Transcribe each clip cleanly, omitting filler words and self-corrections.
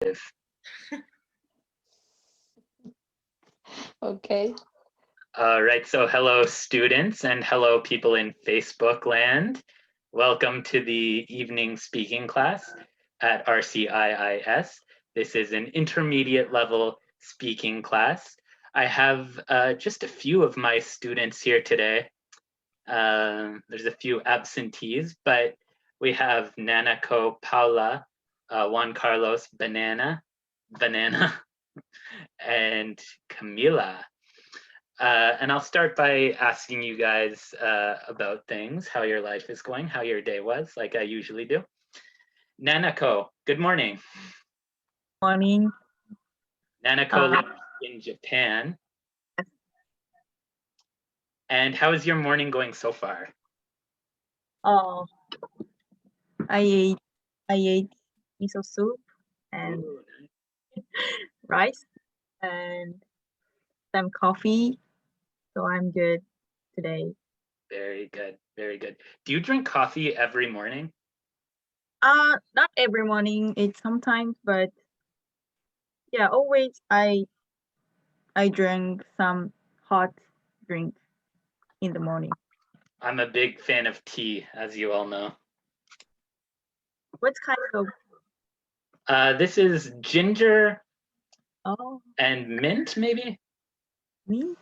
communicative. Okay. All right, so hello students and hello people in Facebook land. Welcome to the evening speaking class at RCIIS. This is an intermediate level speaking class. I have just a few of my students here today. There's a few absentees, but we have Nanako, Paula, Juan Carlos, Banana, and Camila. And I'll start by asking you guys about things, how your life is going, how your day was, like I usually do. Nanako, good morning. Morning. Nanako lives in Japan. And how is your morning going so far? Oh, I ate miso soup and rice and some coffee, so I'm good today. Very good, very good. Do you drink coffee every morning? Not every morning. It's sometimes, but yeah, always I drink some hot drink in the morning. I'm a big fan of tea, as you all know. What kind of? This is ginger Oh, and mint, maybe? me?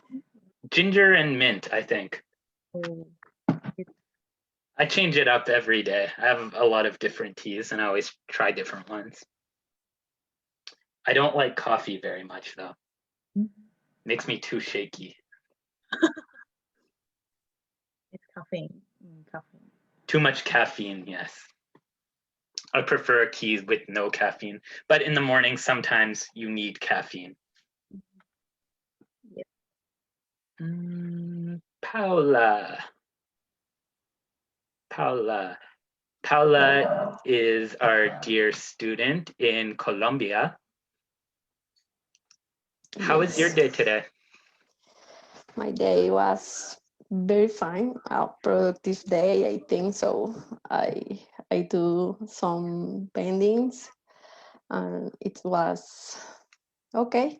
Ginger and mint, I think. Oh, I change it up every day. I have a lot of different teas and I always try different ones. I don't like coffee very much though. Makes me too shaky. it's caffeine. Caffeine. Too much caffeine, yes. I prefer teas with no caffeine, but in the morning, sometimes you need caffeine. Yep. Paula. Paula is our dear student in Colombia. How was your day today? My day was very fine, a productive day, I think so. I do some paintings and it was okay.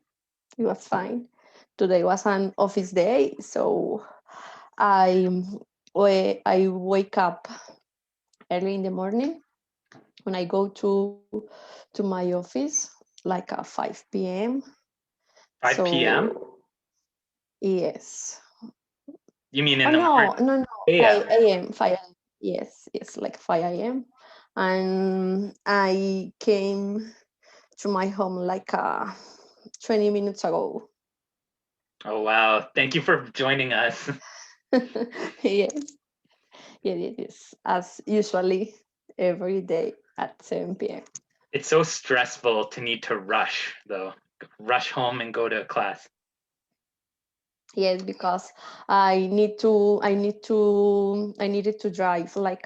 It was fine. Today was an office day, so I wake up early in the morning when I go to my office like at 5 p.m. 5 p.m.? Yes. You mean in the morning? No, 5 a.m. 5 a.m. Yes, like 5 a.m. And I came to my home like 20 minutes ago. Oh, wow. Thank you for joining us. Yes. Yeah, it is, as usually every day at 7 p.m. It's so stressful to need to rush, though. Rush home and go to class. Yes, because I needed to drive like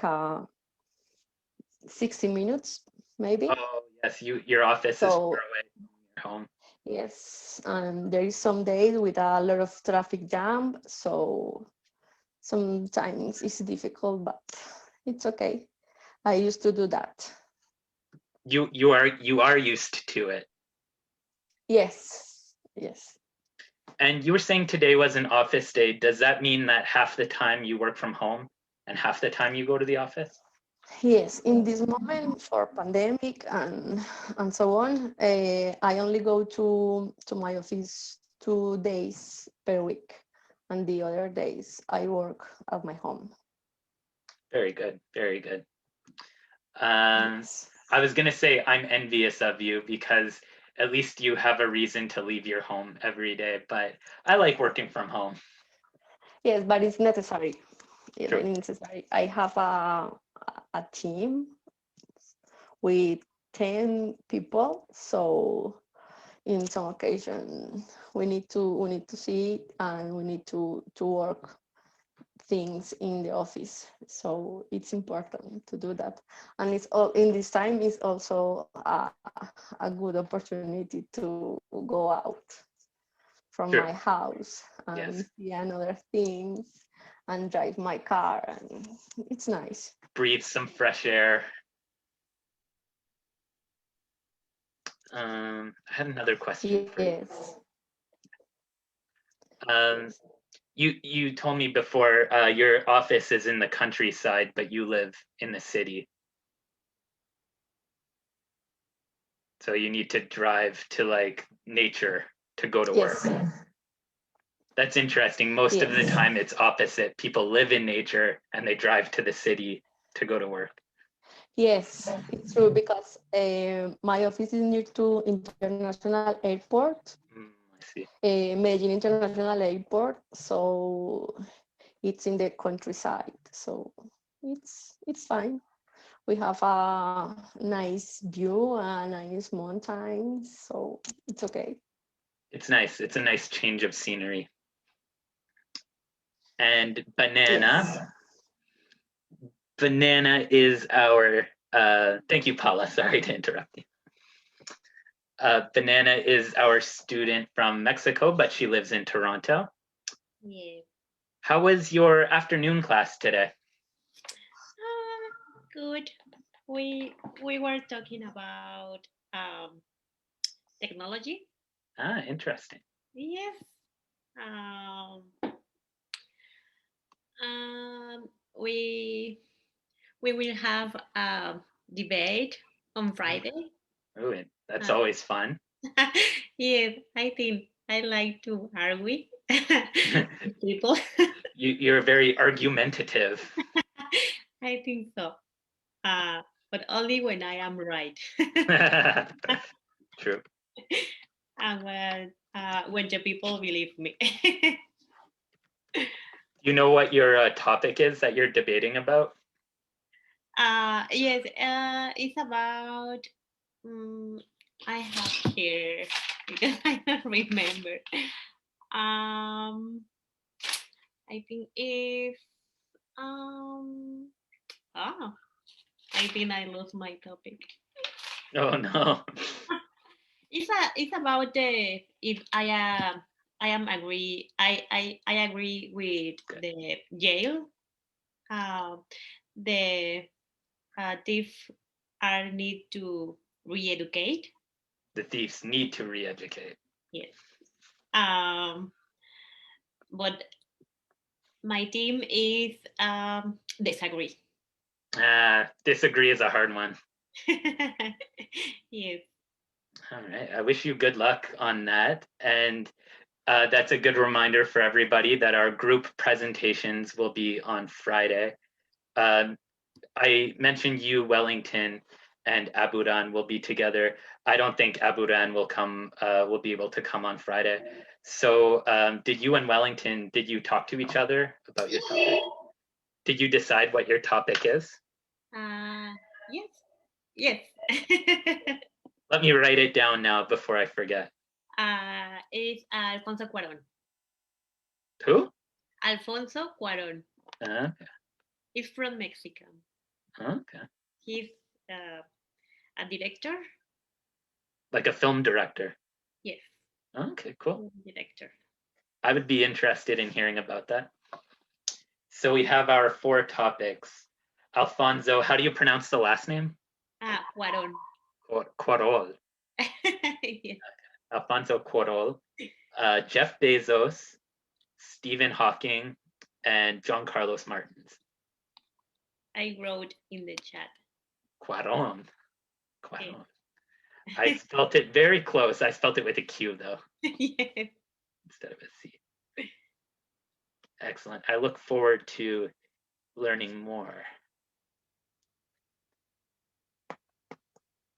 60 minutes, maybe. Oh, yes, your office is far away from your home. Yes, and there is some days with a lot of traffic jam, so sometimes it's difficult, but it's okay. I used to do that. You are used to it. Yes. And you were saying today was an office day. Does that mean that half the time you work from home and half the time you go to the office? Yes, in this moment for pandemic and so on, I only go to my office 2 days per week, and the other days I work at my home. Very good, very good. Yes. I was gonna say I'm envious of you because at least you have a reason to leave your home every day, but I like working from home. Yes, but it's necessary. It's True. very necessary. I have a team with 10 people, so in some occasion we need to see and we need to work things in the office, so it's important to do that. And it's all in this time is also a good opportunity to go out from True. my house and Yes. see another things and drive my car, and it's nice. Breathe some fresh air. I had another question for you. Yes. You told me before your office is in the countryside, but you live in the city. So you need to drive to like nature to go to work. Yes. That's interesting. Most of the Yes. time it's opposite. People live in nature and they drive to the city to go to work. Yes, it's true because my office is near to International Airport, I see. Medellin International Airport. So it's in the countryside. So it's fine. We have a nice view and nice mountains. So it's okay. It's nice. It's a nice change of scenery. And Banana. Yes. Banana is our, thank you, Paula. Sorry to interrupt you. Banana is our student from Mexico, but she lives in Toronto. Yeah. How was your afternoon class today? Good. We were talking about technology. Interesting. Yes. We will have a debate on Friday. Oh, that's always fun. Yes, I think I like to argue with people. You're very argumentative. I think so. But only when I am right. True. And when the people believe me. You know what your topic is that you're debating about? Yes, it's about, I have here because I don't remember. I think if, I think I lost my topic. Oh no. It's about the if I agree with the jail. The thief are need to re-educate. The thieves need to re-educate. Yes. But my team is disagree. Disagree is a hard one. Yes. All right. I wish you good luck on that. And that's a good reminder for everybody that our group presentations will be on Friday. I mentioned you, Wellington, and Aburan will be together. I don't think Aburan will be able to come on Friday. So did you and Wellington, did you talk to each other about your topic? Did you decide what your topic is? Yes. Yes. Let me write it down now before I forget. It's Alfonso Cuarón. Who? Alfonso Cuarón. Okay. He's from Mexico. Okay. He's a director. Like a film director? Yes. Okay, cool. Director. I would be interested in hearing about that. So we have our 4 topics. Alfonso, how do you pronounce the last name? Cuarón. Cuarón. Yes. Alfonso Cuarón, Jeff Bezos, Stephen Hawking, and John Carlos Martins. I wrote in the chat. Cuarón. Cuarón. I spelt it very close. I spelt it with a Q though. Yes. Instead of a C. Excellent. I look forward to learning more.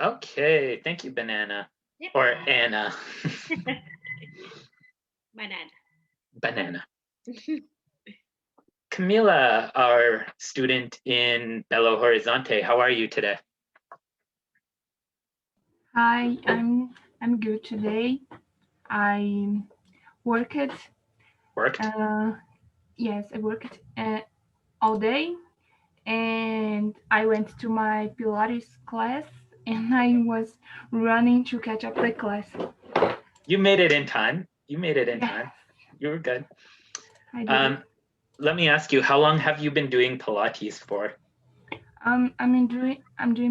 Okay, thank you, Banana. Yep. Or Anna. Banana. Banana. Camila, our student in Belo Horizonte, how are you today? Hi, I'm good today. I worked. Worked? Yes, I worked all day, and I went to my Pilates class, and I was running to catch up the class. You made it in time. You made it in Yeah. time. You were good. I did. Let me ask you, how long have you been doing Pilates for? I'm doing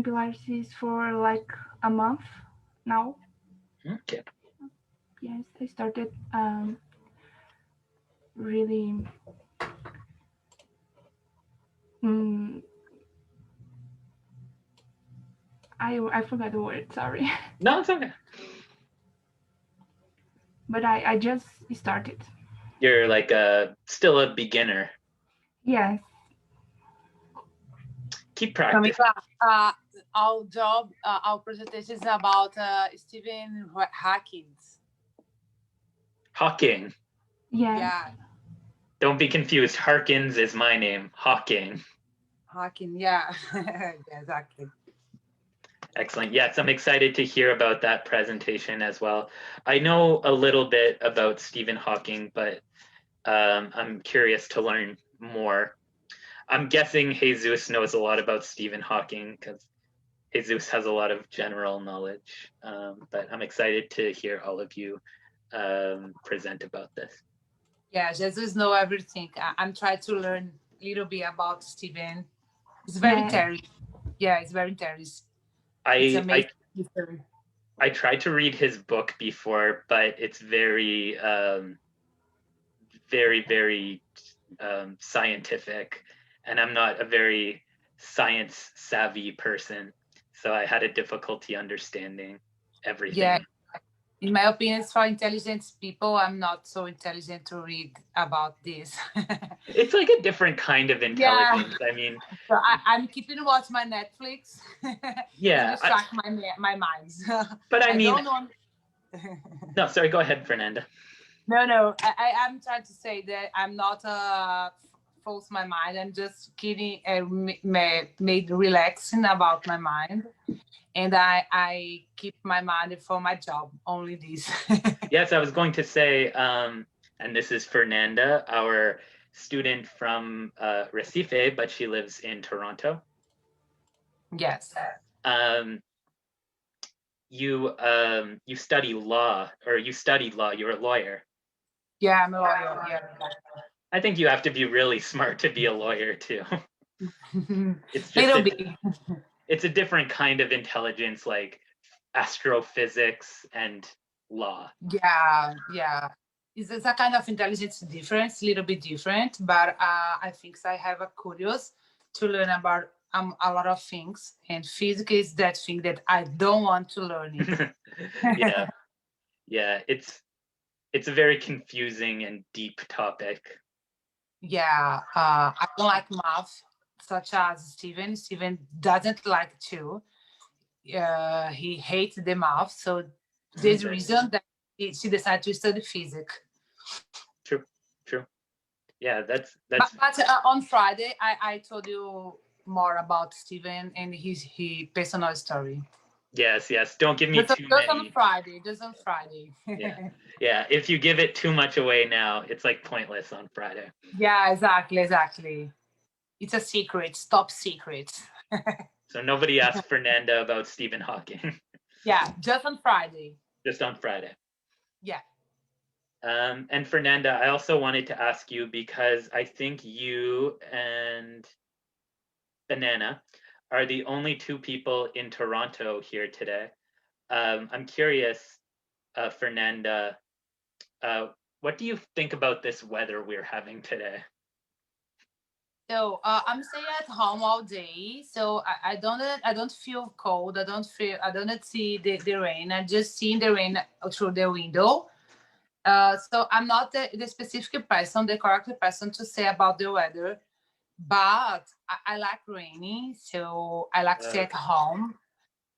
Pilates for like a month now. Okay. Yes, I started really. Mm, I forgot the word. Sorry, No, it's okay. but I just started. You're like still a beginner. Yes. Keep practicing. Camila, our job, our presentation is about Stephen Hawkins. Hawking. Yes. Yeah, Don't be confused. Harkins is my name. Hawking. Hawking. Yeah, yeah, exactly. Excellent. Yes, I'm excited to hear about that presentation as well. I know a little bit about Stephen Hawking, but I'm curious to learn more. I'm guessing Jesus knows a lot about Stephen Hawking because Jesus has a lot of general knowledge. But I'm excited to hear all of you present about this. Yeah, Jesus know everything. I'm trying to learn a little bit about Stephen. It's very Yes. interesting. Yeah, it's very interesting. It's amazing. I tried to read his book before, but it's very, very scientific, and I'm not a very science savvy person, so I had a difficulty understanding everything. Yeah, in my opinion, it's for intelligent people. I'm not so intelligent to read about this. It's like a different kind of intelligence. I mean, So I'm keeping watch my Netflix. Yeah, to distract my mind. but I mean, don't want. no, sorry, go ahead, Fernanda. No, I am trying to say that I'm not force my mind. I'm just kidding, made relaxing about my mind, and I keep my mind for my job. Only this. Yes, I was going to say, and this is Fernanda, our student from Recife, but she lives in Toronto. Yes. You study law, or you studied law. You're a lawyer. Yeah, I'm a lawyer. Yeah. I think you have to be really smart to be a lawyer too. It's just Little bit. It's a different kind of intelligence, like astrophysics and law. Yeah. It's a kind of intelligence difference, a little bit different, but I think I have a curious to learn about a lot of things, and physics is that thing that I don't want to learn it. Yeah, it's a very confusing and deep topic. Yeah, I don't like math, such as Steven. Steven doesn't like too. He hates the math, so there's a reason that she decided to study physics. True. Yeah, that's. But on Friday, I told you more about Steven and his personal story. Yes. Don't give me too many. Just on Friday. Yeah. If you give it too much away now, it's like pointless on Friday. Yeah, exactly. It's a secret, top secret. So nobody asked Fernanda about Stephen Hawking. Yeah, just on Friday. Just on Friday. Yeah. And Fernanda, I also wanted to ask you, because I think you and Banana are the only two people in Toronto here today. I'm curious, Fernanda, what do you think about this weather we're having today? So I'm staying at home all day, so I don't feel cold. I don't see the rain. I just see the rain through the window. So I'm not the specific person, the correct person to say about the weather, but I like raining, so I like to stay at home.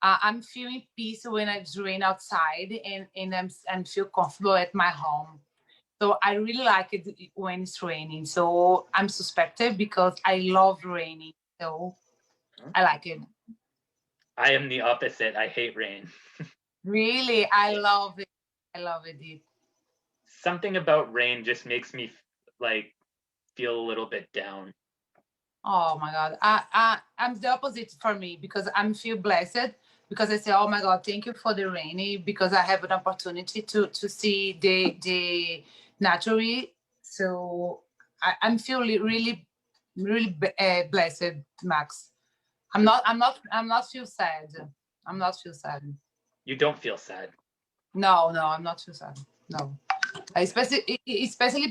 I'm feeling peace when it's rain outside, and I'm feel comfortable at my home. So I really like it when it's raining. So I'm suspected because I love raining. So I like it. I am the opposite. I hate rain. Really, I love it. I love it. Something about rain just makes me like feel a little bit down. Oh my God. I'm the opposite for me because I'm feel blessed because I say, oh my God, thank you for the rainy because I have an opportunity to see the naturally. So I'm feeling really blessed, Max. I'm not feel sad. I'm not feel sad. You don't feel sad. No, no, I'm not too sad. No. Especially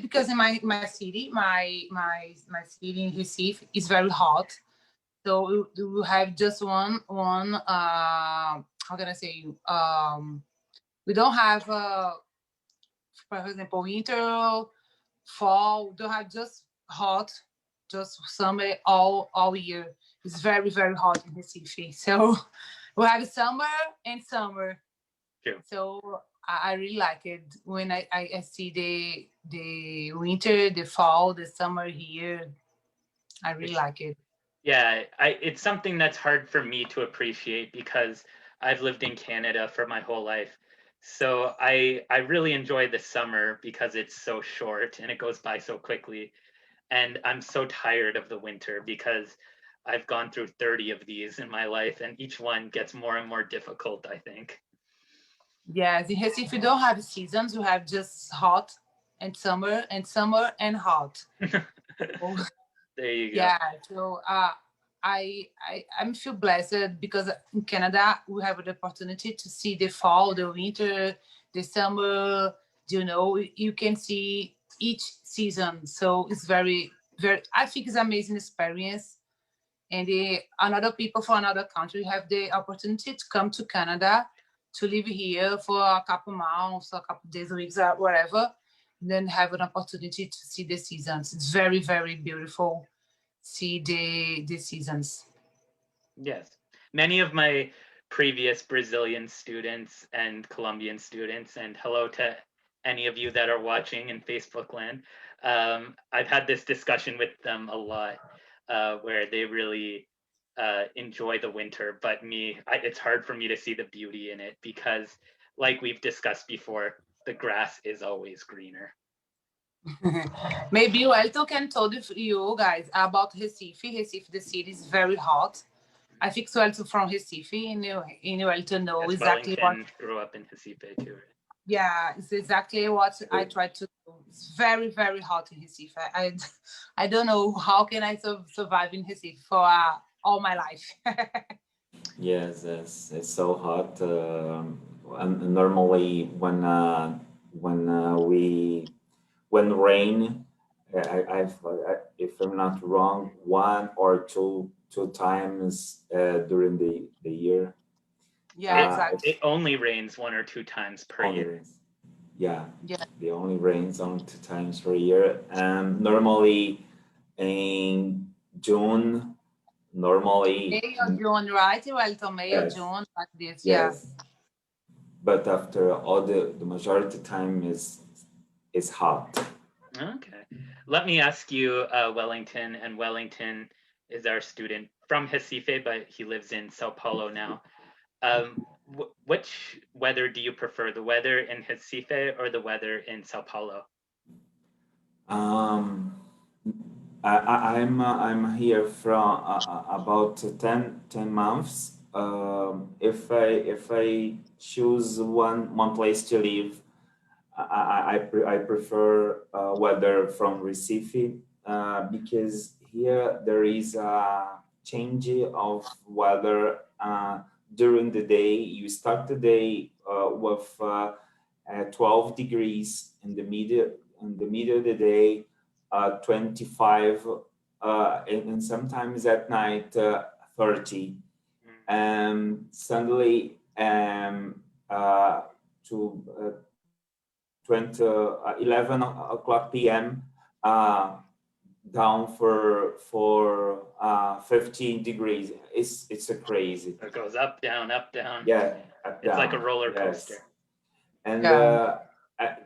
because in my city, my city in Recife is very hot. So we have just one how can I say, we don't have for example, winter, fall. We don't have just hot, just summer all year. It's very very hot in Recife. So we have summer and summer. True. So I really like it when I see the winter, the fall, the summer here. I really like it. Yeah, it's something that's hard for me to appreciate because I've lived in Canada for my whole life. So I really enjoy the summer because it's so short and it goes by so quickly. And I'm so tired of the winter because I've gone through 30 of these in my life and each one gets more and more difficult, I think. Yes, in Recife, you don't have seasons. You have just hot and summer and hot. Oh, There you go. yeah. So I'm feel blessed because in Canada we have the opportunity to see the fall, the winter, the summer. You know, you can see each season. So it's very very. I think it's amazing experience. And another people from another country have the opportunity to come to Canada to live here for a couple months, a couple days, weeks, or whatever, and then have an opportunity to see the seasons. It's very, very beautiful. See the seasons. Yes. Many of my previous Brazilian students and Colombian students, and hello to any of you that are watching in Facebook land, I've had this discussion with them a lot where they really enjoy the winter, but it's hard for me to see the beauty in it because, like we've discussed before, the grass is always greener. Maybe Welton can tell you guys about Recife. Recife, the city is very hot. I think Welton from Recife, in Welton know Yes, exactly Wellington what. grew up in Recife too, right? Yeah, it's exactly what I try to do. It's very, very hot in Recife. I don't know how can I survive in Recife for all my life. Yes, it's so hot. And normally when rain, if I'm not wrong, one or two times during the year. Yeah, It, exactly. it only rains 1 or 2 times per Only year. rains. Yeah, Yeah. the only rains on two times per year. And normally in June, normally May or June, right? Welton, May or yes, June, like this. Yeah. yes. But after all the majority time is hot. Okay. Let me ask you, Wellington, and Wellington is our student from Recife, but he lives in Sao Paulo now. Which weather do you prefer, the weather in Recife or the weather in Sao Paulo? Um, I'm here from about 10 months. If I choose one place to live, I prefer weather from Recife because here there is a change of weather during the day. You start the day with 12 degrees in the middle of the day, 25, and sometimes at night 30, and suddenly to 20, 11 o'clock p.m. Down for 15 degrees. It's a crazy. It goes up, down, up, down. Yeah, up, It's like a down. roller Yes. coaster. And Yeah.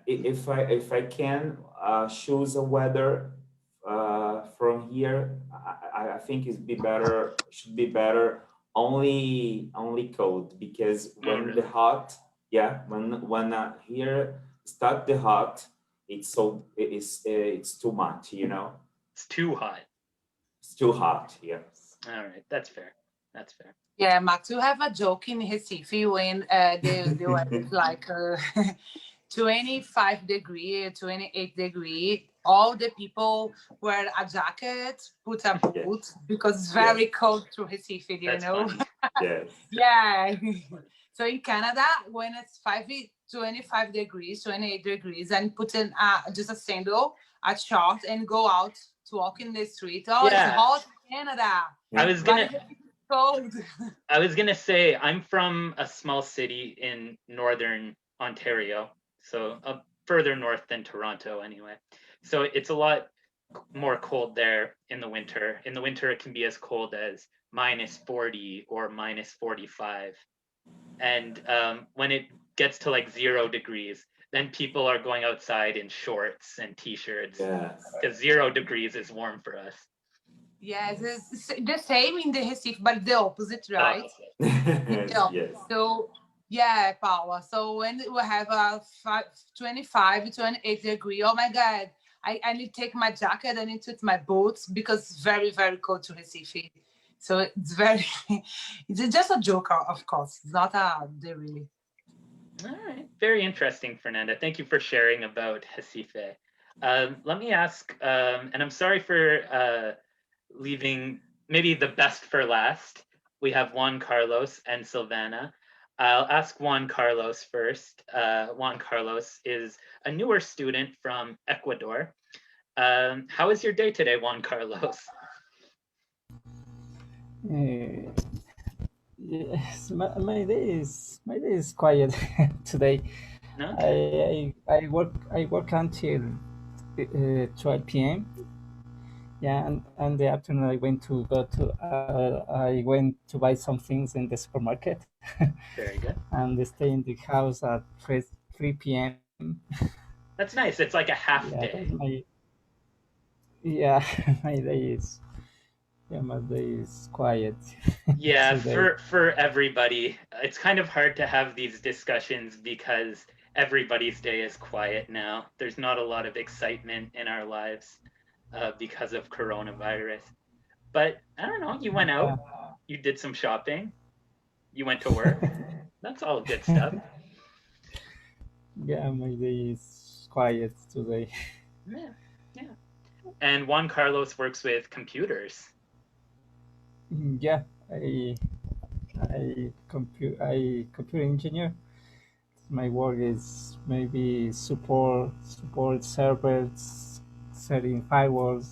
if I can choose a weather from here, I think should be better only cold, because when really? the hot, yeah, when here start the hot, it's too much, you know. It's too hot. It's too hot. Yes. All right, that's fair. That's fair. Yeah, Max, you have a joke in Recife when the weather is like 25 degree, 28 degree. All the people wear a jacket, put a boot, because it's very cold to Recife, you That's know? funny. Yes. Yeah. So in Canada, when it's 25 degrees, 28 degrees, and put in just a sandal, a short, and go out to walk in the street. Oh, it's Yeah. hot in Canada. I was But gonna it's cold. I was gonna say I'm from a small city in northern Ontario, so further north than Toronto anyway. So it's a lot more cold there in the winter. In the winter, it can be as cold as -40 or -45. And when it gets to like 0 degrees, then people are going outside in shorts and t-shirts Yes. because 0 degrees is warm for us. Yes, it's the same in the Recife, but the opposite, right? Yeah. Yes. So, yeah, Paula. So when we have a 25, 28 degree, oh my God, I need to take my jacket, I need to take my boots because it's very, very cold to Recife. So it's very, it's just a joke, of course. It's not they really. All right, very interesting, Fernanda. Thank you for sharing about Recife. Let me ask, and I'm sorry for leaving maybe the best for last. We have Juan Carlos and Silvana. I'll ask Juan Carlos first. Juan Carlos is a newer student from Ecuador. How is your day today, Juan Carlos? Yes, my day is quiet today. Okay. I work until 12 p.m. Yeah, and the afternoon I went to buy some things in the supermarket. Very good. And stay in the house at 3 p.m. That's nice. It's like a half Yeah, day. that's my my day is quiet. Yeah, today. for everybody, it's kind of hard to have these discussions because everybody's day is quiet now. There's not a lot of excitement in our lives because of coronavirus. But I don't know, you went out, you did some shopping, you went to work. That's all good stuff. Yeah, my day is quiet today. Yeah, yeah. And Juan Carlos works with computers. Yeah, computer engineer. My work is maybe support servers, setting firewalls,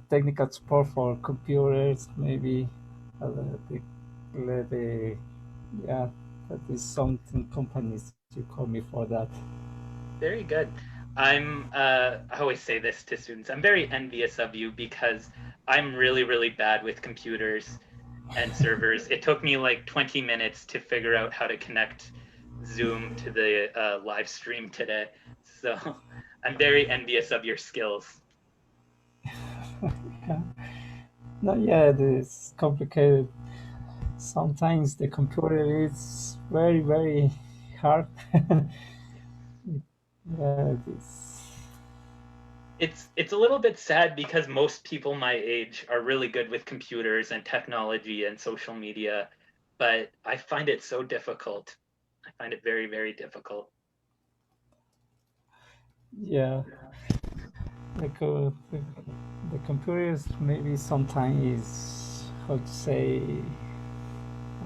technical support for computers, maybe yeah, that is something companies you call me for that. Very good. I always say this to students, I'm very envious of you because I'm really, really bad with computers and servers. It took me like 20 minutes to figure out how to connect Zoom to the live stream today. So I'm very envious of your skills. No, yeah, it is complicated. Sometimes the computer is very, very hard. Yeah, it is. It's a little bit sad because most people my age are really good with computers and technology and social media, but I find it so difficult. I find it very, very difficult. Yeah, the computers maybe sometimes is how to say.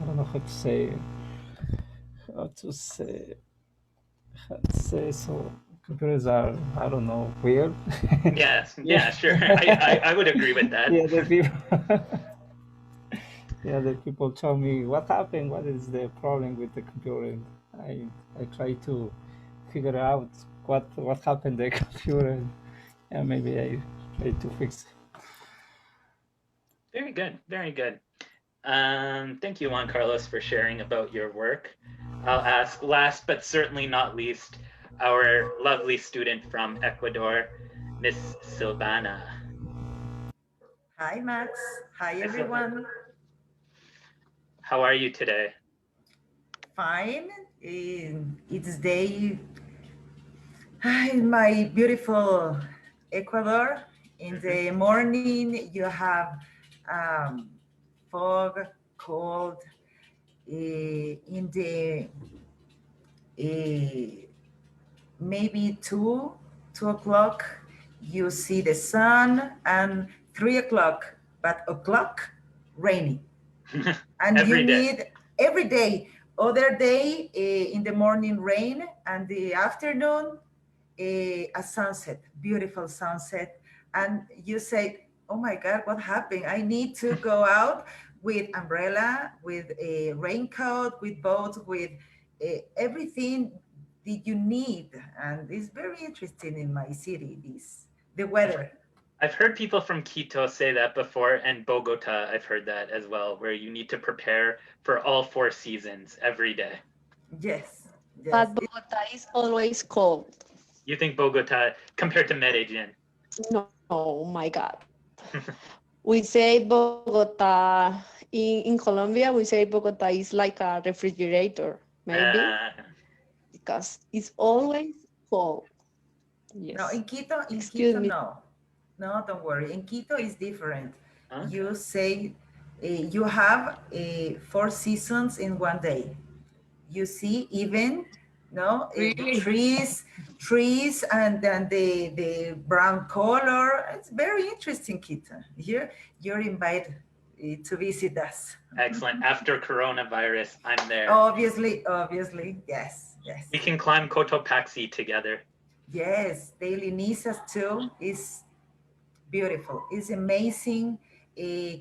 I don't know how to say. How to say. How to say so. Computers are, I don't know, weird. Yes, yeah, sure. I would agree with that. Yeah, the people. Yeah, the people tell me what happened, what is the problem with the computer. And I try to figure out what happened to the computer. Yeah, maybe I try to fix it. Very good, very good. Thank you, Juan Carlos, for sharing about your work. I'll ask last but certainly not least, our lovely student from Ecuador, Miss Silvana. Hi, Max. Hi, everyone. How are you today? Fine. It's day in my beautiful Ecuador. In the morning, you have fog, cold. In the maybe 2 o'clock, you see the sun, and 3 o'clock, but o'clock, rainy. And Every you day. need every day Other day, in the morning rain, and the afternoon, a sunset, beautiful sunset. And you say, oh my God, what happened? I need to go out with umbrella, with a raincoat, with boats, with everything that you need. And it's very interesting in my city, the weather. I've heard people from Quito say that before, and Bogota, I've heard that as well, where you need to prepare for all 4 seasons every day. Yes, yes. But Bogota is always cold. You think Bogota compared to Medellin? No, oh my God. We say Bogota, in Colombia, we say Bogota is like a refrigerator, maybe, because it's always cold. Yes. No, in Quito, Excuse me. No, don't worry. In Quito is different. Okay. You say you have 4 seasons in one day. You see even Really? trees, and then the brown color. It's very interesting, Quito. You're invited to visit us. Excellent. After coronavirus, I'm there. Obviously, yes. We can climb Cotopaxi together. Yes, the Linisas too is beautiful. It's amazing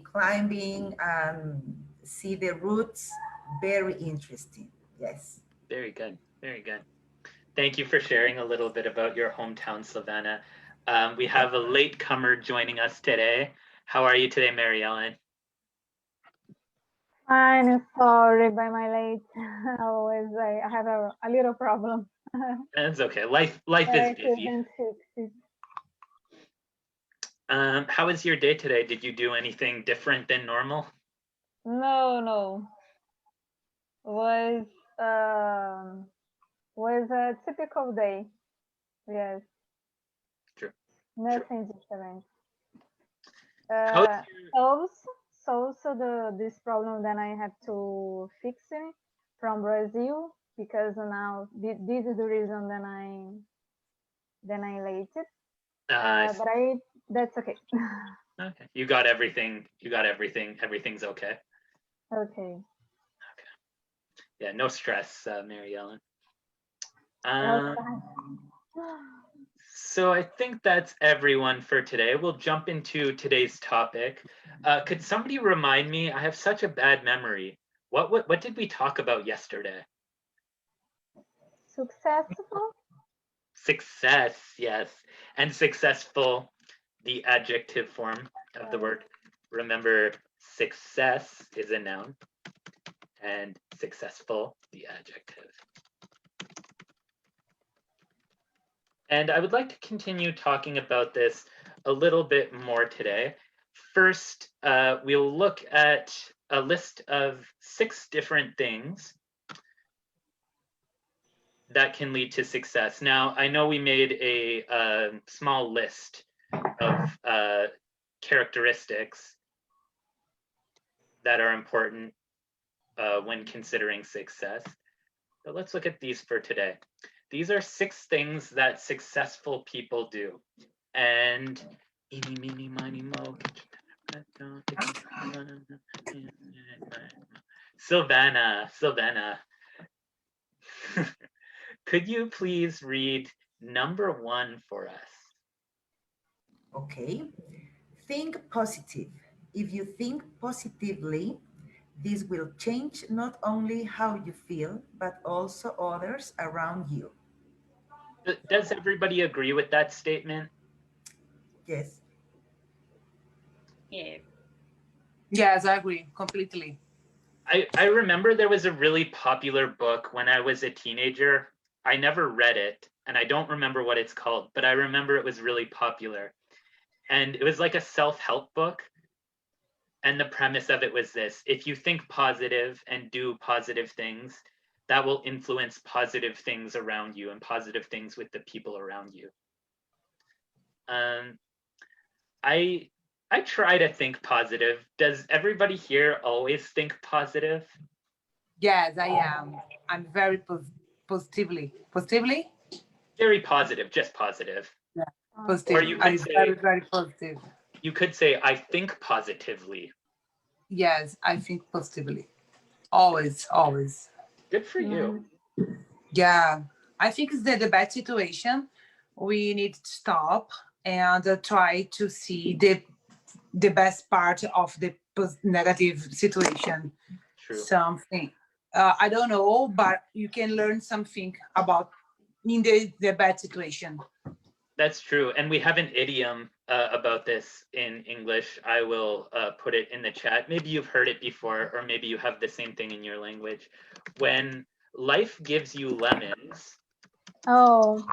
climbing and see the roots. Very interesting. Yes. Very good. Very good. Thank you for sharing a little bit about your hometown, Savannah. We have a latecomer joining us today. How are you today, Mary Ellen? I'm sorry by my late. Always I have a little problem. That's okay. Life is busy. How was your day today? Did you do anything different than normal? No. Was a typical day. Yes. True. Nothing different. True. Also this problem that I have to fix it from Brazil, because now this is the reason that I late it. But that's okay. Okay. You got everything. Everything's okay. Okay. Yeah, no stress, Mary Ellen. So I think that's everyone for today. We'll jump into today's topic. Could somebody remind me? I have such a bad memory. What did we talk about yesterday? Successful? Success, yes. And successful, the adjective form of the word. Remember, success is a noun and successful, the adjective. And I would like to continue talking about this a little bit more today. First, we'll look at a list of 6 different things that can lead to success. Now, I know we made a small list of characteristics that are important when considering success, but let's look at these for today. These are 6 things that successful people do. And eeny, meeny, miny, moe. Savannah. Could you please read number 1 for us? Okay. Think positive. If you think positively, this will change not only how you feel, but also others around you. Does everybody agree with that statement? Yes. Yeah. Yes, I agree completely. I remember there was a really popular book when I was a teenager. I never read it, and I don't remember what it's called, but I remember it was really popular. And it was like a self-help book. And the premise of it was this: if you think positive and do positive things, that will influence positive things around you and positive things with the people around you. I try to think positive. Does everybody here always think positive? Yes, I am. I'm very positively. Positively? Very positive, just positive. Yeah, positive. Or you could I'm say, very positive. You could say, I think positively. Yes, I think positively. Always. Good for you. Yeah, I think it's the bad situation. We need to stop and try to see the best part of the negative situation. True. Something I don't know, but you can learn something about in the bad situation. That's true. And we have an idiom about this in English. I will put it in the chat. Maybe you've heard it before, or maybe you have the same thing in your language. When life gives you lemons. Oh,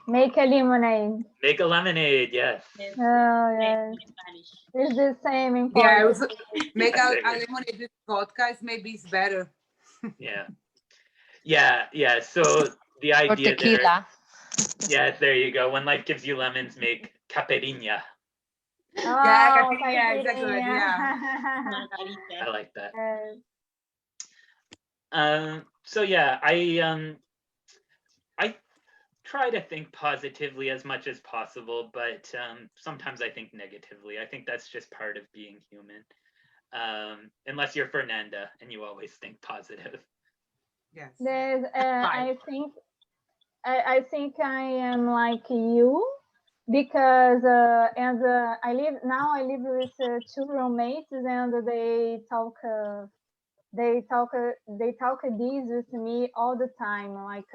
make a lemonade. Make a lemonade, yes. Oh, yes. It's the same in Yeah, Portuguese. make a lemonade with vodka, maybe it's better. Yeah. Yeah. So the idea there. Yeah, there you go. When life gives you lemons, make caipirinha. Oh, Yeah, caipirinha is a good, yeah. I like that. Yes. So yeah, I try to think positively as much as possible, but sometimes I think negatively. I think that's just part of being human. Unless you're Fernanda and you always think positive. Yes. There's, I think I am like you because I live with two roommates and they talk this with me all the time, like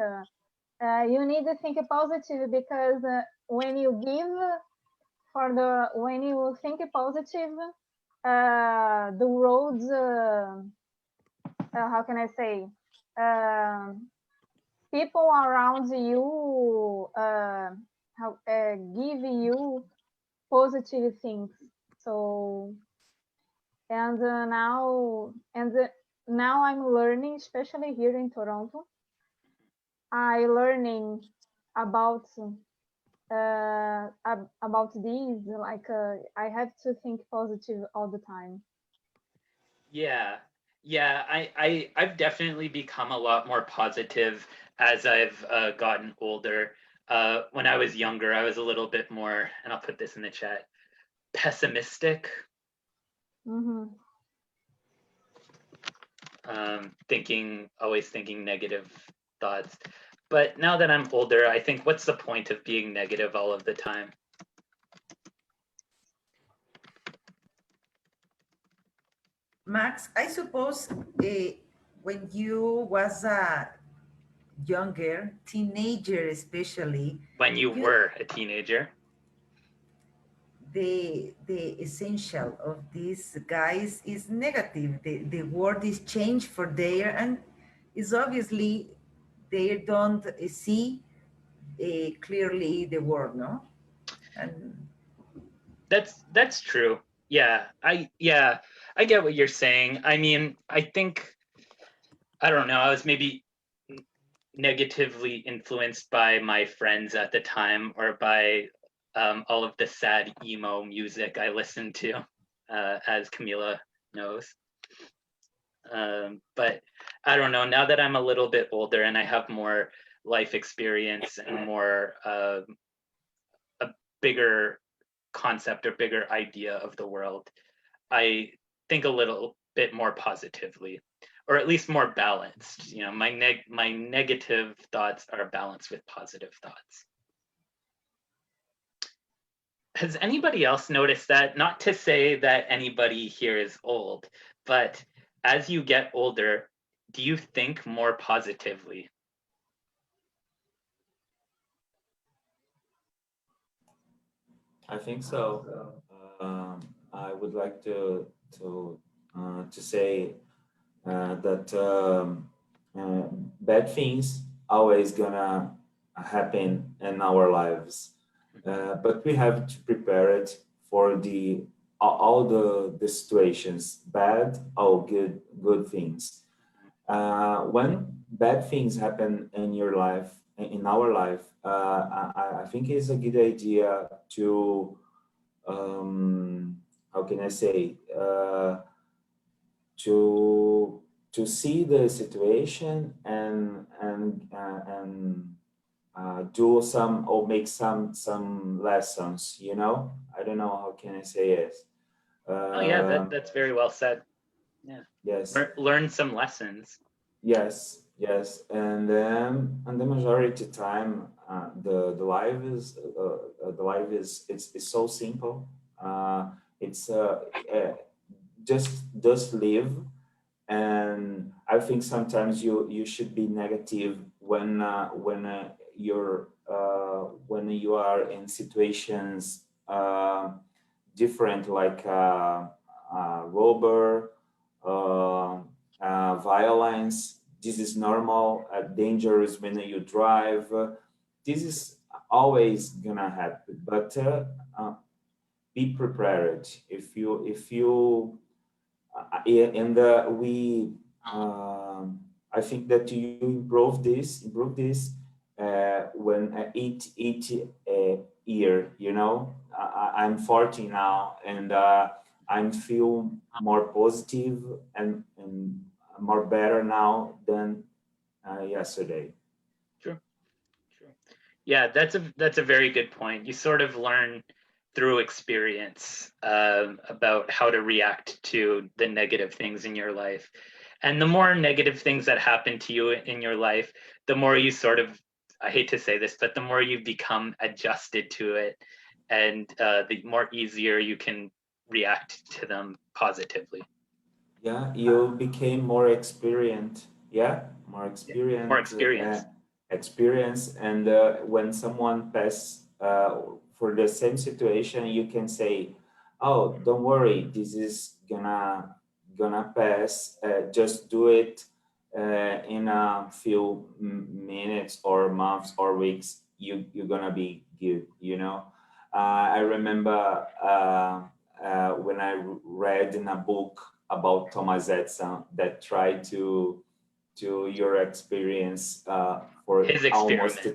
you need to think positive because when you think positive, the roads how can I say, people around you give you positive things. So and now I'm learning, especially here in Toronto. I learning about these, like I have to think positive all the time. Yeah, I've definitely become a lot more positive as I've gotten older. When I was younger, I was a little bit more, and I'll put this in the chat, pessimistic. Mm-hmm. Always thinking negative thoughts. But now that I'm older, I think, what's the point of being negative all of the time? Max, I suppose when you was a younger teenager, especially when you were a teenager, the essential of these guys is negative. The word is changed for there, and is obviously they don't see clearly the word, no? And that's true. Yeah, I get what you're saying. I mean, I think, I don't know, I was maybe negatively influenced by my friends at the time, or by all of the sad emo music I listened to, as Camila knows. But I don't know, now that I'm a little bit older and I have more life experience and more a bigger concept or bigger idea of the world, I think a little bit more positively, or at least more balanced. You know, my negative thoughts are balanced with positive thoughts. Has anybody else noticed that? Not to say that anybody here is old, but as you get older, do you think more positively? I think so. I would like to say that bad things always gonna happen in our lives, but we have to prepare it for all the situations, bad or good things. When bad things happen in your life, in our life, I think it's a good idea to how can I say, to see the situation and do some or make some lessons. You know, I don't know how can I say it. Oh yeah, that's very well said. Yeah. Yes. Learn some lessons. Yes, Yes, and the majority time, the life is it's so simple. It's just live, and I think sometimes you should be negative when you are in situations different, like robber, uh, violence. This is normal. Dangerous when you drive. This is always gonna happen. But be prepared. If you and we I think that you improve this when each year, I'm 40 now, and I'm feel more positive and more better now than yesterday. True. True. Yeah, that's a very good point. You sort of learn through experience about how to react to the negative things in your life. And the more negative things that happen to you in your life, the more you sort of, I hate to say this, but the more you become adjusted to it, and the more easier you can react to them positively. Yeah, you became more experienced. Yeah, more More experienced. experience. Experience, and when someone pass for the same situation, you can say, "Oh, don't worry, this is gonna pass. Just do it in a few minutes or months or weeks. You're gonna be good." I remember when I read in a book about Thomas Edison that tried to your experience for His almost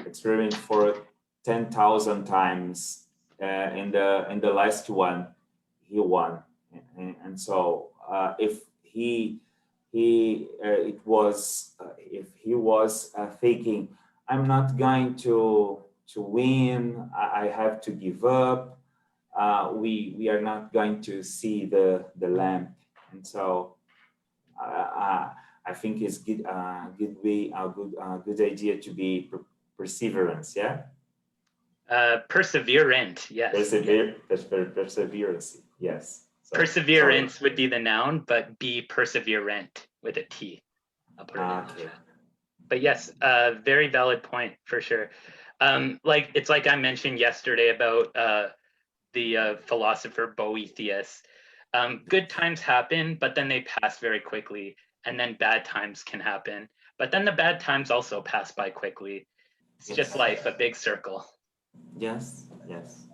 experiment for 10,000 times. In the last one, he won, and so if if he was thinking, I'm not going to win, I have to give up. We are not going to see the lamp, and so I think it's good good idea to be perseverance. Yeah. Perseverant, yes. Perseverance, yes. So, perseverance would be the noun, but be perseverant with a T. I'll put it in the chat. But yes, very valid point for sure. It's like I mentioned yesterday about the philosopher Boethius. Good times happen, but then they pass very quickly, and then bad times can happen, but then the bad times also pass by quickly. It's just life, a big circle. Yes, yes.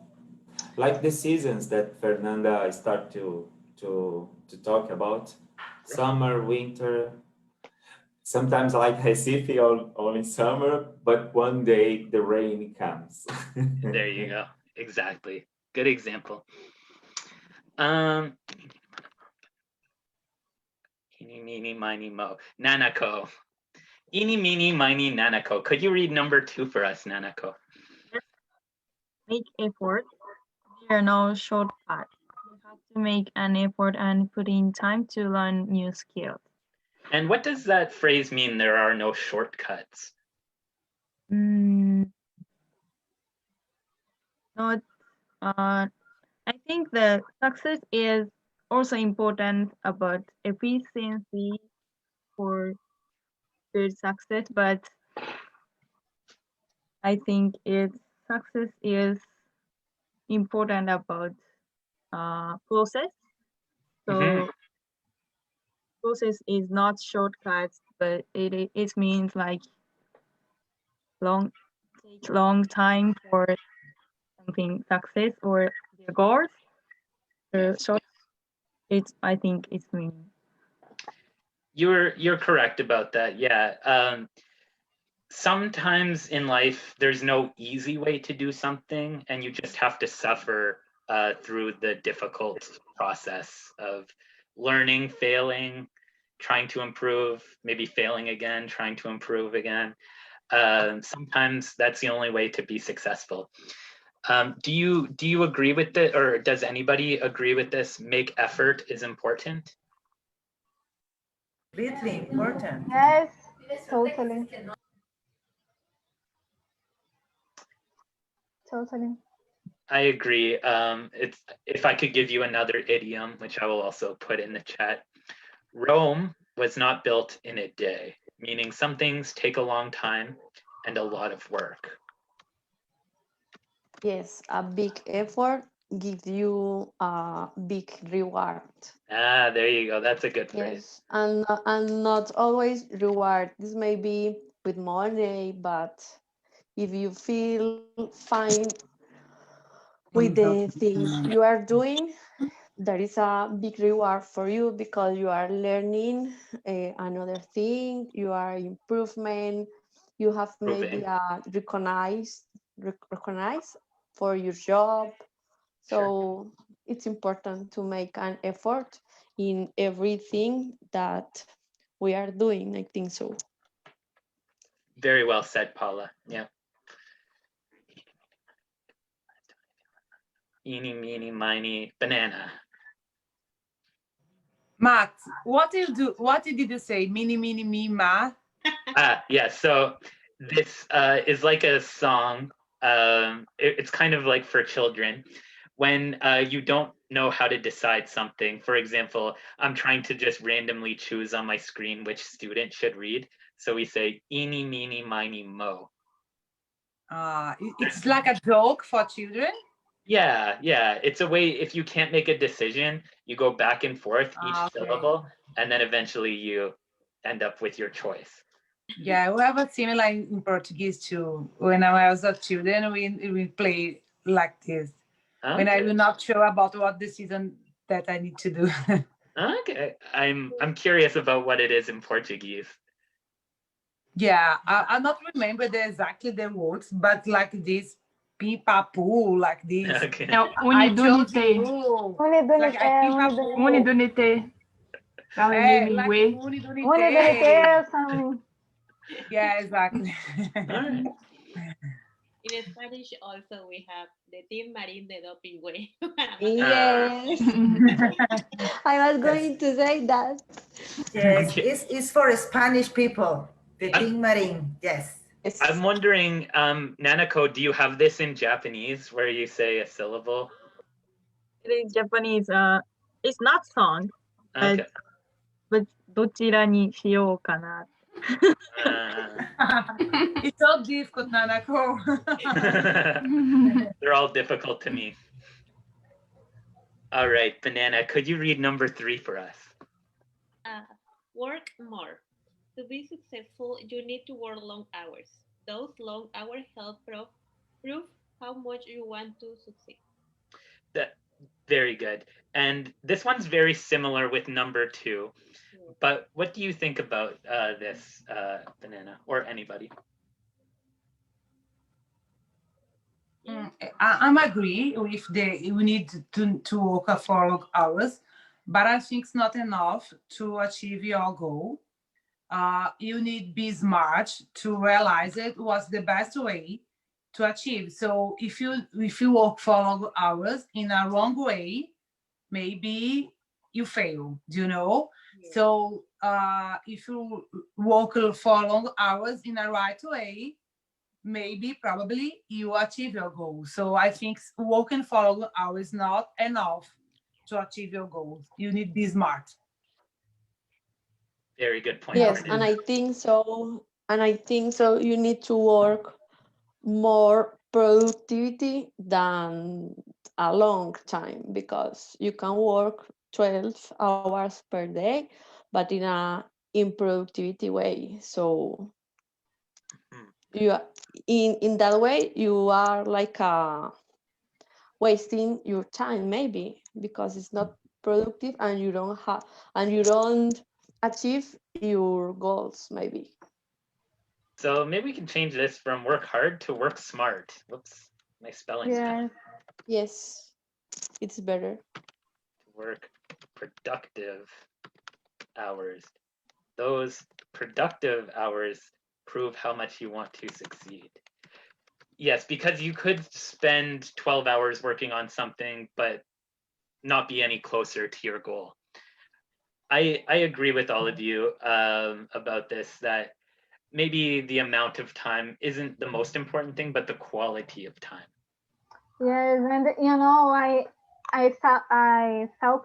Like the seasons that Fernanda start to talk about, summer, winter. Sometimes like Recife only summer, but one day the rain comes. There you go. Exactly. Good example. Eeny, meeny, miny, mo. Nanako. Eeny, meeny, miny, Nanako. Could you read number 2 for us, Nanako? Make effort. There are no shortcuts. You have to make an effort and put in time to learn new skills. And what does that phrase mean, there are no shortcuts? Not, I think that success is also important about efficiency for good success, but I think success is important about process. So process is not shortcuts, but it means like take long time for something success or their goals. So I think it's meaning. You're correct about that. Yeah. Sometimes in life there's no easy way to do something, and you just have to suffer through the difficult process of learning, failing, trying to improve, maybe failing again, trying to improve again. Sometimes that's the only way to be successful. Do you agree with it, or does anybody agree with this? Make effort is important. Completely important. Yes, totally. Totally. I agree. It's if I could give you another idiom, which I will also put in the chat. Rome was not built in a day, meaning some things take a long time and a lot of work. Yes, a big effort gives you a big reward. Ah, there you go. That's a good phrase. Yes, and not always reward. This may be with money, but if you feel fine with the things you are doing, there is a big reward for you because you are learning another thing, you are improvement, you have maybe Proving. a recognized for your job. So it's important to make an effort in everything that we are doing. I think so. Very well said, Paula. Yeah. Eeny, meeny, miny, banana. Matt, what did you do? What did you say? Mini, mini, me, ma? Yeah, so this is like a song. It's kind of like for children. When you don't know how to decide something, for example, I'm trying to just randomly choose on my screen which student should read. So we say, eeny, meeny, miny, mo. It's like a joke for children. Yeah. It's a way, if you can't make a decision, you go back and forth each syllable, and then eventually you end up with your choice. Yeah, we have a similar in Portuguese too. When I was a children, we play like this. Okay. When I'm not sure about what decision that I need to do. Okay, I'm curious about what it is in Portuguese. Yeah, I not remember exactly the words, but like this, pipapu, like this. Okay. No, I told unidunité. you, like I pipapu. Unidunité. Like Unidunité unidunité. or something. Yeah, exactly. All right. In Spanish, also we have the Team Marín de Dopingüe. Yes, I was going to say that. Yes, Okay. it's for Spanish people. The Ting Marin. Yes. I'm wondering, Nanako, do you have this in Japanese where you say a syllable? In Japanese, it's not song. Okay. But どちらにしようかな。It's so difficult, Nanako. They're all difficult to me. All right, Banana, could you read number 3 for us? Work more. To be successful, you need to work long hours. Those long hours help prove how much you want to succeed. Very good. And this one's very similar with number 2. But what do you think about this, Banana, or anybody? I'm agree with we need to work for long hours, but I think it's not enough to achieve your goal. You need be smart to realize it was the best way to achieve. So if you work for long hours in a wrong way, maybe you fail. Do you know? Yeah. So if you work for long hours in a right way, maybe probably you achieve your goal. So I think working for long hours is not enough to achieve your goals. You need to be smart. Very good point. Yes, and I think so. And I think so. You need to work more productivity than a long time because you can work 12 hours per day, but in a improductivity way. So you are, in that way you are like wasting your time maybe because it's not productive and you don't achieve your goals maybe. So maybe we can change this from work hard to work smart. Whoops, my spelling's bad. Yes, it's better. Work productive hours. Those productive hours prove how much you want to succeed. Yes, because you could spend 12 hours working on something, but not be any closer to your goal. I agree with all of you about this, that maybe the amount of time isn't the most important thing, but the quality of time. Yes, and you know, I spoke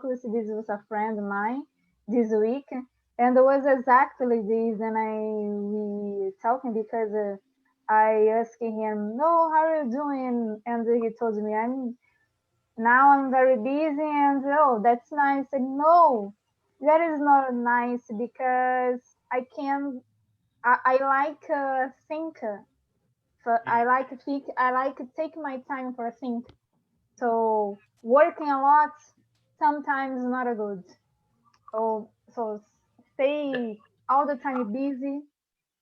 with a friend of mine this week, and it was exactly this, and we talking because I asked him, no, how are you doing? And he told me, I'm very busy, and oh, that's nice. And no, that is not nice because I like think. So I like to think. I like to take my time for think. So working a lot sometimes not a good. So stay all the time busy.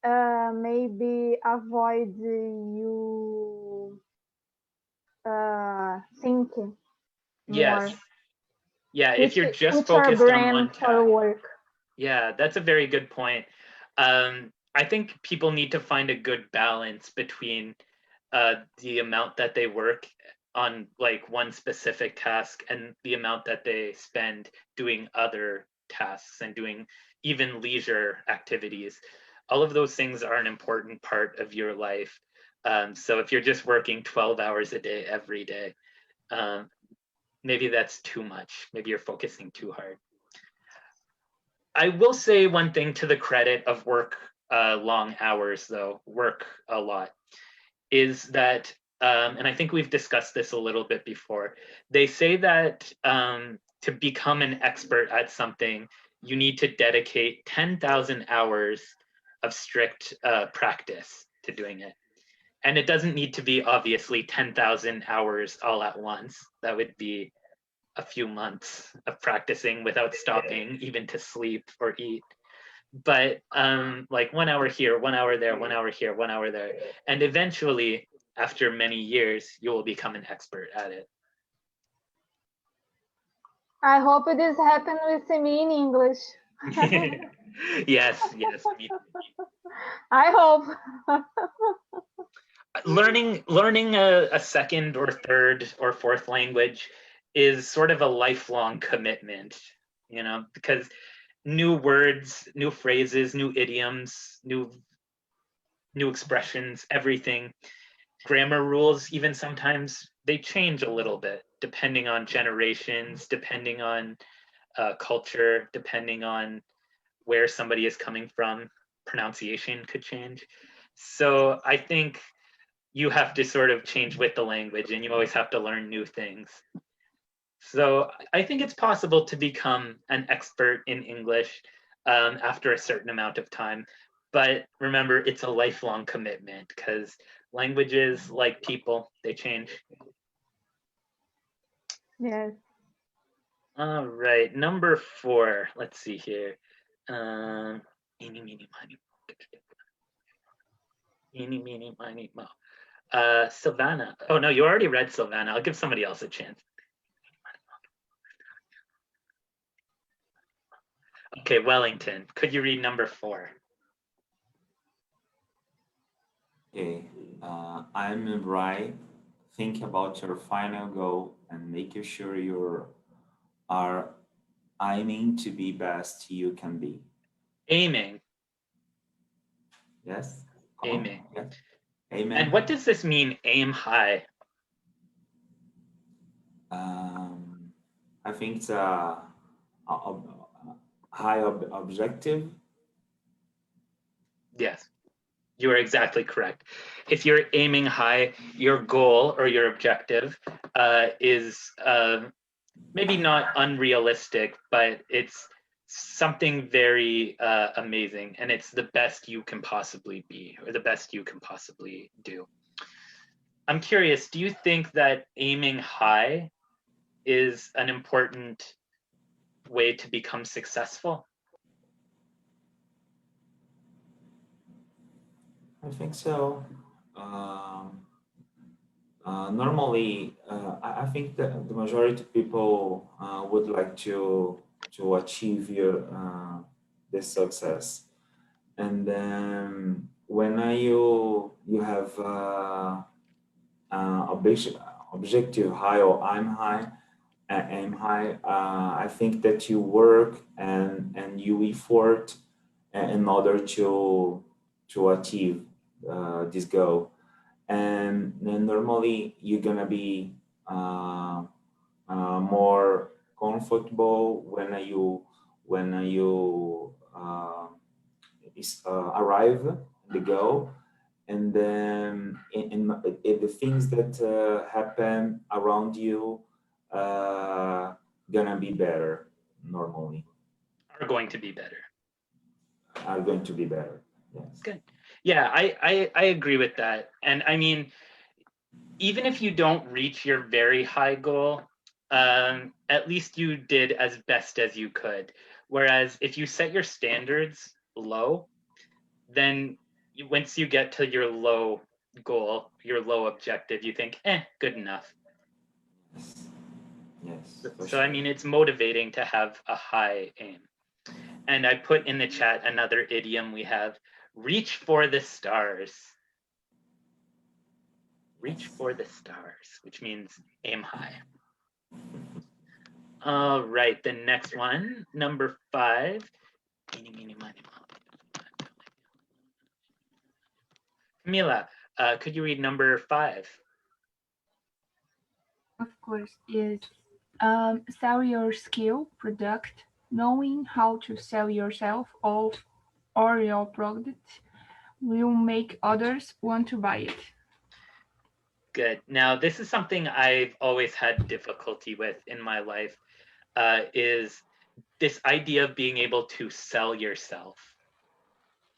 Maybe avoid you thinking Yes. more. Yeah, if you're just Put your focused on one brain for task. work. Yeah, that's a very good point. I think people need to find a good balance between the amount that they work on like one specific task and the amount that they spend doing other tasks and doing even leisure activities. All of those things are an important part of your life. So if you're just working 12 hours a day every day, maybe that's too much. Maybe you're focusing too hard. I will say one thing to the credit of work long hours, though, work a lot, is that, and I think we've discussed this a little bit before, they say that to become an expert at something, you need to dedicate 10,000 hours of strict practice to doing it. And it doesn't need to be obviously 10,000 hours all at once. That would be a few months of practicing without stopping even to sleep or eat. But like 1 hour here, 1 hour there, 1 hour here, 1 hour there. And eventually, after many years, you will become an expert at it. I hope this happens with me in English. Yes. I hope. Learning a second or third or fourth language is sort of a lifelong commitment, because new words, new phrases, new idioms, new expressions, everything, grammar rules, even sometimes they change a little bit depending on generations, depending on culture, depending on where somebody is coming from. Pronunciation could change. So I think you have to sort of change with the language, and you always have to learn new things. So I think it's possible to become an expert in English after a certain amount of time. But remember, it's a lifelong commitment because languages, like people, they change. Yes. All right, number 4. Let's see here. Eeny, meeny, miny, eeny, meeny, miny, mo. Savannah. Oh no, you already read Savannah. I'll give somebody else a chance. Okay, Wellington, could you read number 4? Okay, I'm right. Think about your final goal and make sure you are aiming to be best you can be. Aiming. Yes. Aiming. Yeah. Amen. And what does this mean, aim high? I think it's a high objective. Yes, you are exactly correct. If you're aiming high, your goal or your objective is maybe not unrealistic, but it's something very amazing, and it's the best you can possibly be, or the best you can possibly do. I'm curious, do you think that aiming high is an important way to become successful? I think so. Normally, I think that the majority of people would like to achieve this success, and then when you have objective high or I'm high, aim high. I think that you work and you effort in order to achieve this goal. And then normally you're gonna be more comfortable when you arrive at the goal, and then in the things that happen around you gonna be better normally. Are going to be better. Are going to be better. Yes. Good. Yeah, I agree with that. And I mean, even if you don't reach your very high goal, at least you did as best as you could. Whereas if you set your standards low, then once you get to your low goal, your low objective, you think, good enough. Yes. So I mean, it's motivating to have a high aim. And I put in the chat another idiom we have: reach for the stars. Reach for the stars, which means aim high. All right, the next one, number 5. Camila, could you read number 5? Of course, is sell your skill, product, knowing how to sell yourself or your product will make others want to buy it. Good. Now, this is something I've always had difficulty with in my life, is this idea of being able to sell yourself.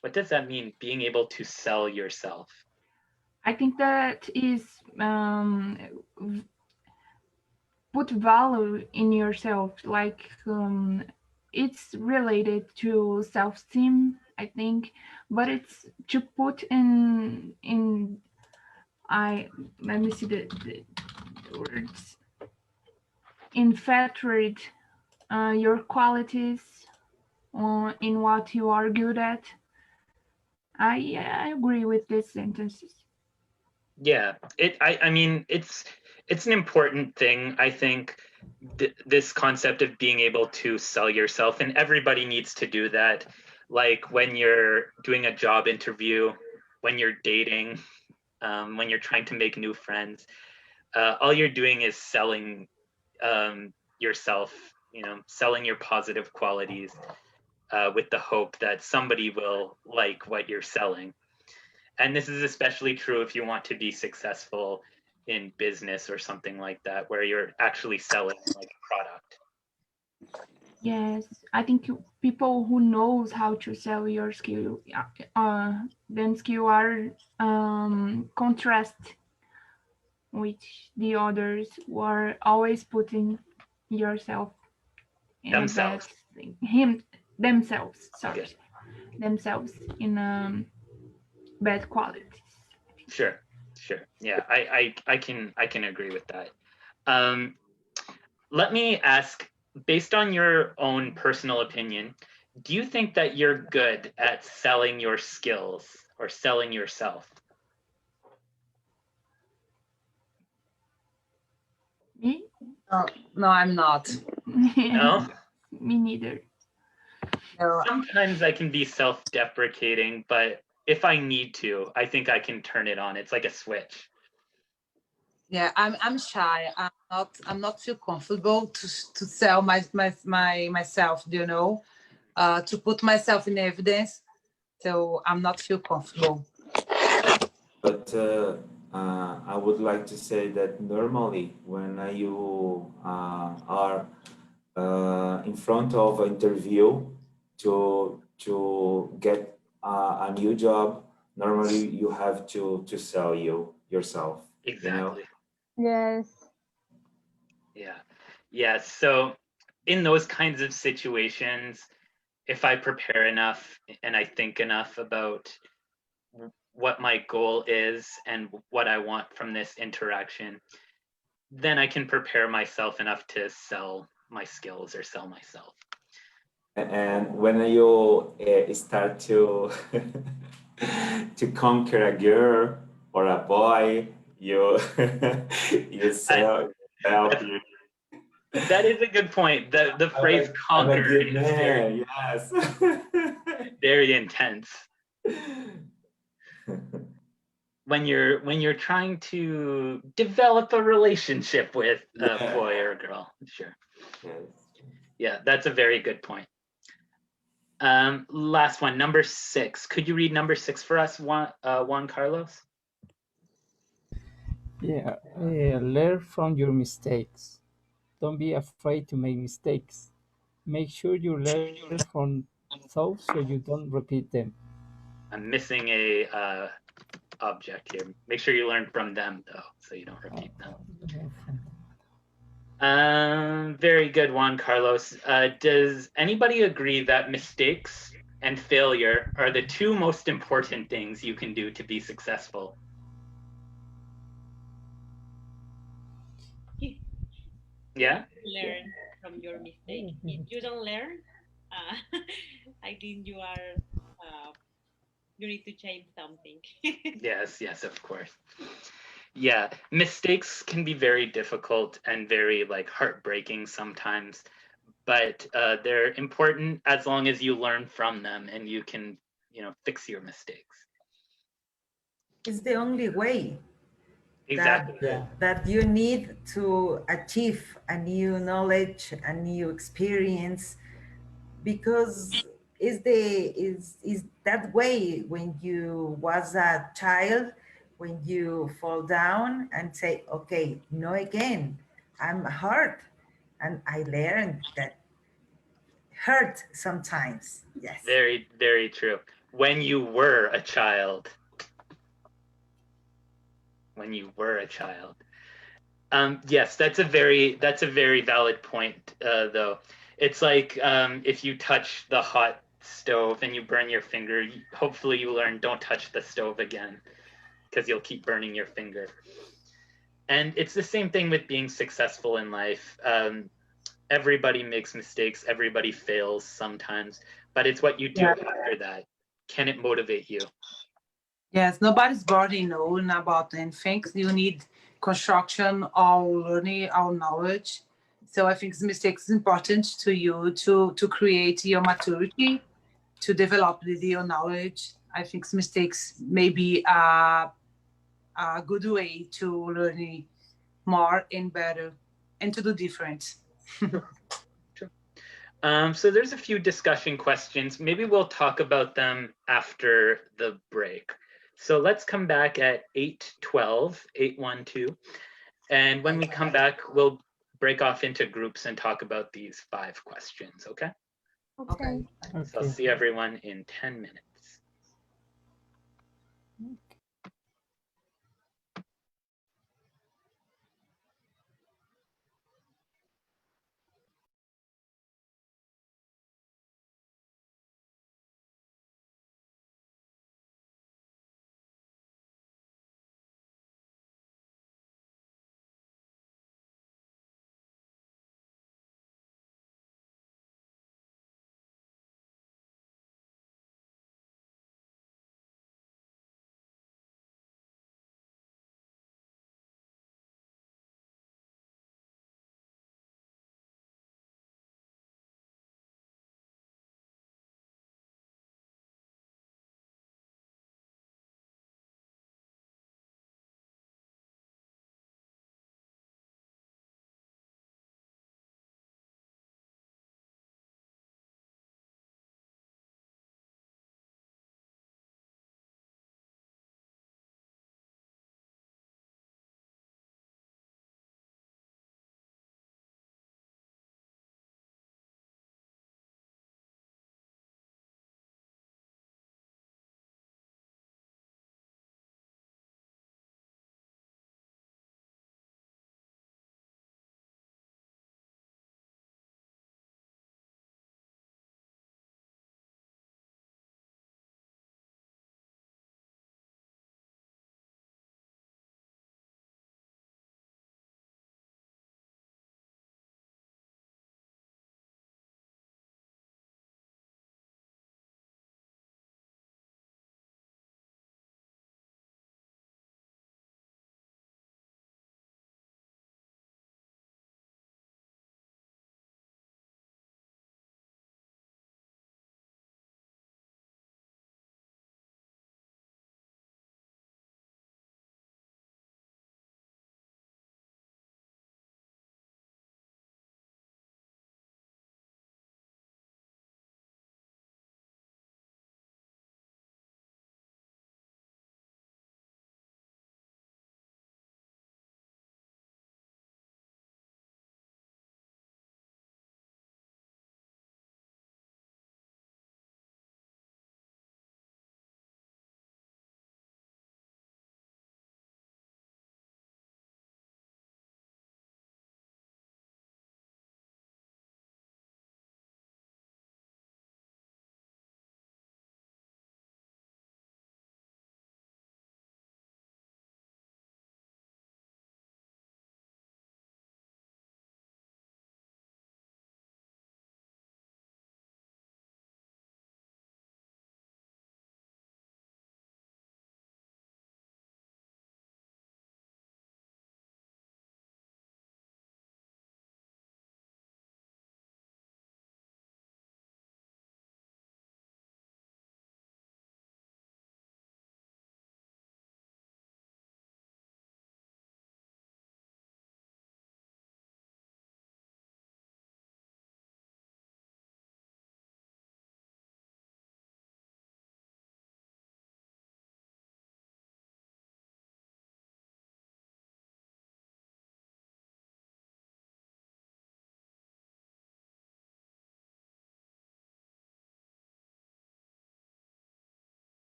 What does that mean, being able to sell yourself? I think that is put value in yourself, like it's related to self-esteem, I think, but it's to put in let me see the words, infatuate your qualities in what you are good at. I agree with these sentences. Yeah, I mean, it's an important thing. I think this concept of being able to sell yourself, and everybody needs to do that. Like when you're doing a job interview, when you're dating, when you're trying to make new friends, all you're doing is selling yourself, selling your positive qualities with the hope that somebody will like what you're selling. And this is especially true if you want to be successful in business or something like that, where you're actually selling like a product. Yes, I think people who knows how to sell your skill, then skill are contrast with the others who are always putting yourself in Themselves. themselves in bad qualities. Sure. Yeah, I can agree with that. Let me ask, based on your own personal opinion, do you think that you're good at selling your skills or selling yourself? Me? No, I'm not. No? Me neither. No. Sometimes I can be self-deprecating, but if I need to, I think I can turn it on. It's like a switch. Yeah, I'm shy. I'm not feel comfortable to sell myself, to put myself in evidence. So I'm not feel comfortable. But I would like to say that normally when you are in front of an interview to get a new job, normally you have to sell yourself. Exactly. Yes. Yeah. So in those kinds of situations, if I prepare enough and I think enough about what my goal is and what I want from this interaction, then I can prepare myself enough to sell my skills or sell myself. And when you start to to conquer a girl or a boy, you you sell yourself. That is a good point. The phrase I'm a conquer good is very, man, yes. very intense. When you're trying to develop a relationship with a boy or a girl, sure. Yes. Yeah, that's a very good point. Last one, number 6. Could you read number 6 for us, Juan Carlos? Yeah, learn from your mistakes. Don't be afraid to make mistakes. Make sure you learn from those so you don't repeat them. I'm missing a object here. Make sure you learn from them, though, so you don't repeat them. Very good, Juan Carlos. Does anybody agree that mistakes and failure are the 2 most important things you can do to be successful? Yeah? Learn from your mistake. If you don't learn, I think you need to change something. Yes, of course. Yeah, mistakes can be very difficult and very heartbreaking sometimes, but they're important as long as you learn from them and you can, fix your mistakes. It's the only way Exactly. that you need to achieve a new knowledge, a new experience, because is that way when you was a child, when you fall down and say, okay, no again, I'm hurt, and I learned that hurt sometimes. Yes. Very, very true. When you were a child. When you were a child. Yes, that's a very valid point, though. It's like if you touch the hot stove and you burn your finger, hopefully you learn don't touch the stove again, because you'll keep burning your finger. And it's the same thing with being successful in life. Everybody makes mistakes, everybody fails sometimes, but it's what you do after that. Can it motivate you? Yes, nobody's born known about anything. You need construction or learning or knowledge. So I think mistakes is important to you to create your maturity, to develop your knowledge. I think mistakes may be a good way to learn more and better and to do different. So there's a few discussion questions. Maybe we'll talk about them after the break. So let's come back at 8:12, 8:12. And when we come back, we'll break off into groups and talk about these 5 questions, okay? Okay. So I'll see everyone in 10 minutes.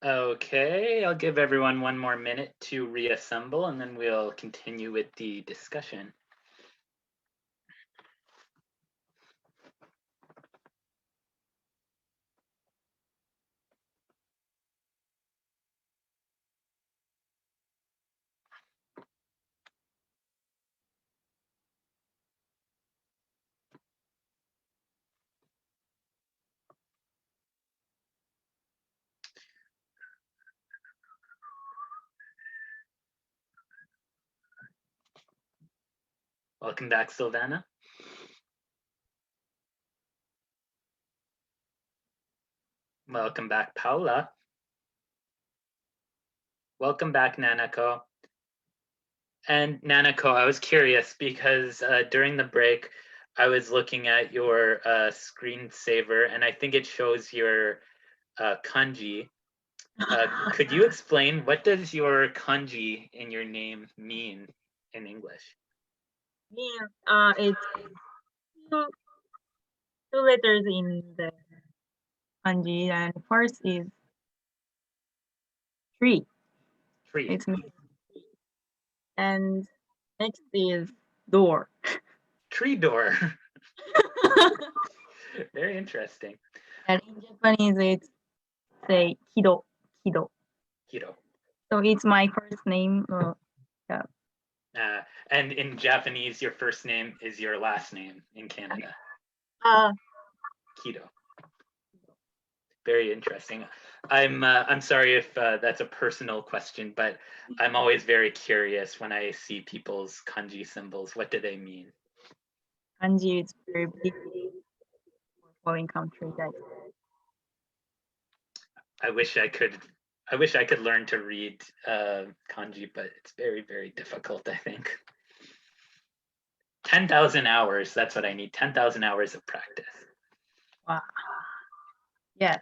Okay, I'll give everyone one more minute to reassemble and then we'll continue with the discussion. Welcome back, Silvana. Welcome back, Paula. Welcome back, Nanako. And Nanako, I was curious because during the break, I was looking at your screensaver and I think it shows your kanji. Could you explain what does your kanji in your name mean in English? Yeah, it's two letters in the kanji, and first is tree. Tree. It's me. And next is door. Tree door. Very interesting. And in Japanese, it's say kido. Kido. So it's my first name. And in Japanese, your first name is your last name in Canada. Kido. Very interesting. I'm sorry if that's a personal question, but I'm always very curious when I see people's kanji symbols. What do they mean? Kanji is very big for foreign country. I wish I could learn to read kanji, but it's very, very difficult, I think. 10,000 hours, that's what I need. 10,000 hours of practice. Wow. Yes.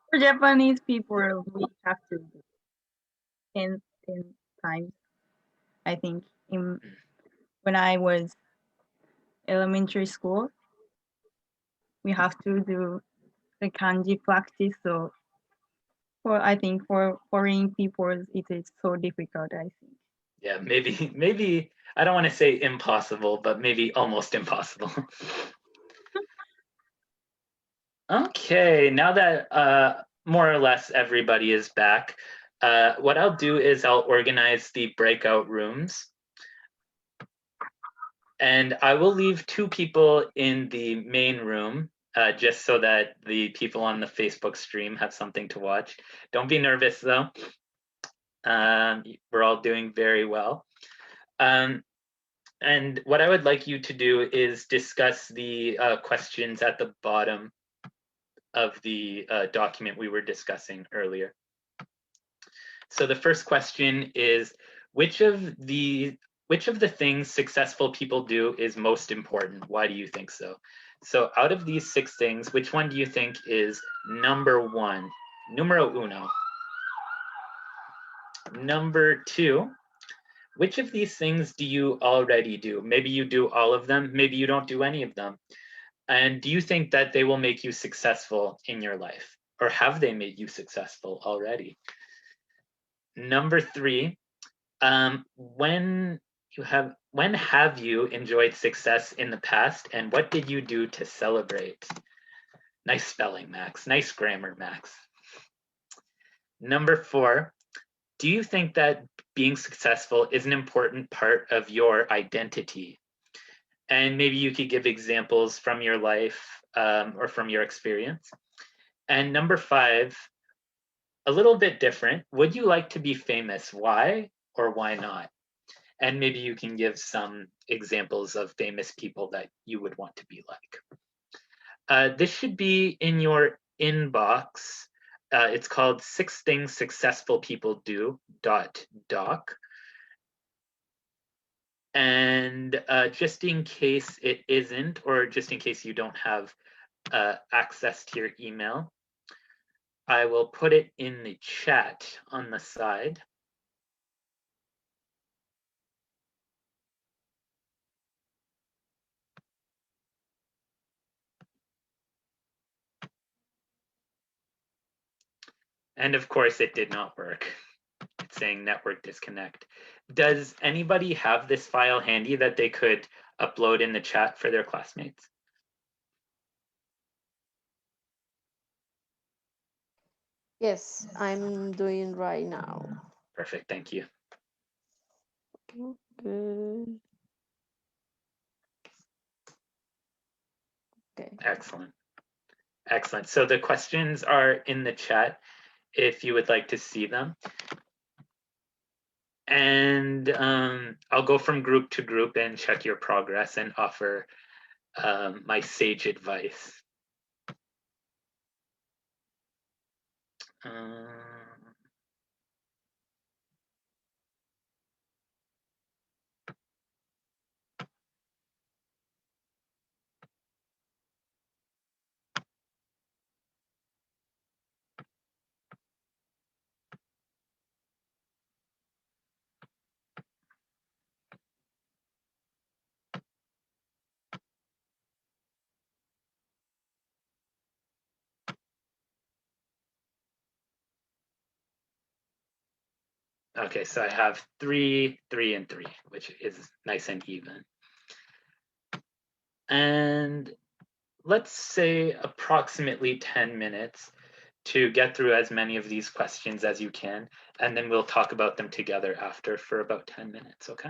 For Japanese people, we have to do 10 times. I think when I was elementary school, we have to do the kanji practice. So I think for foreign people, it is so difficult, I think. Yeah, maybe I don't want to say impossible, but maybe almost impossible. Okay, now that more or less everybody is back, what I'll do is I'll organize the breakout rooms. And I will leave 2 people in the main room, just so that the people on the Facebook stream have something to watch. Don't be nervous though. We're all doing very well. And what I would like you to do is discuss the questions at the bottom of the document we were discussing earlier. So the first question is, which of the things successful people do is most important? Why do you think so? So out of these 6 things, which one do you think is number 1? Numero uno. Number 2, which of these things do you already do? Maybe you do all of them, maybe you don't do any of them. And do you think that they will make you successful in your life? Or have they made you successful already? Number 3, when have you enjoyed success in the past, and what did you do to celebrate? Nice spelling, Max. Nice grammar, Max. Number 4, do you think that being successful is an important part of your identity? And maybe you could give examples from your life or from your experience. And number 5, a little bit different. Would you like to be famous? Why or why not? And maybe you can give some examples of famous people that you would want to be like. This should be in your inbox. It's called 6 Things Successful People Do .doc. And just in case it isn't, or just in case you don't have access to your email, I will put it in the chat on the side. And of course, it did not work. It's saying network disconnect. Does anybody have this file handy that they could upload in the chat for their classmates? Yes, I'm doing right now. Perfect, thank you. Okay. Okay. Excellent. Excellent. So the questions are in the chat if you would like to see them. And I'll go from group to group and check your progress and offer my sage advice. Okay, so I have 3, 3, and 3, which is nice and even. And let's say approximately 10 minutes to get through as many of these questions as you can, and then we'll talk about them together after for about 10 minutes, okay?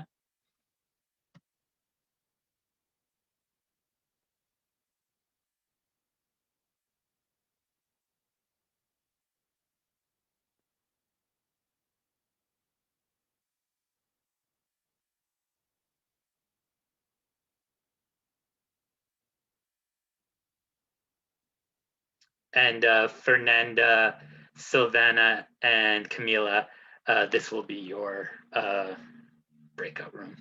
And Fernanda, Silvana, and Camila, this will be your breakout room.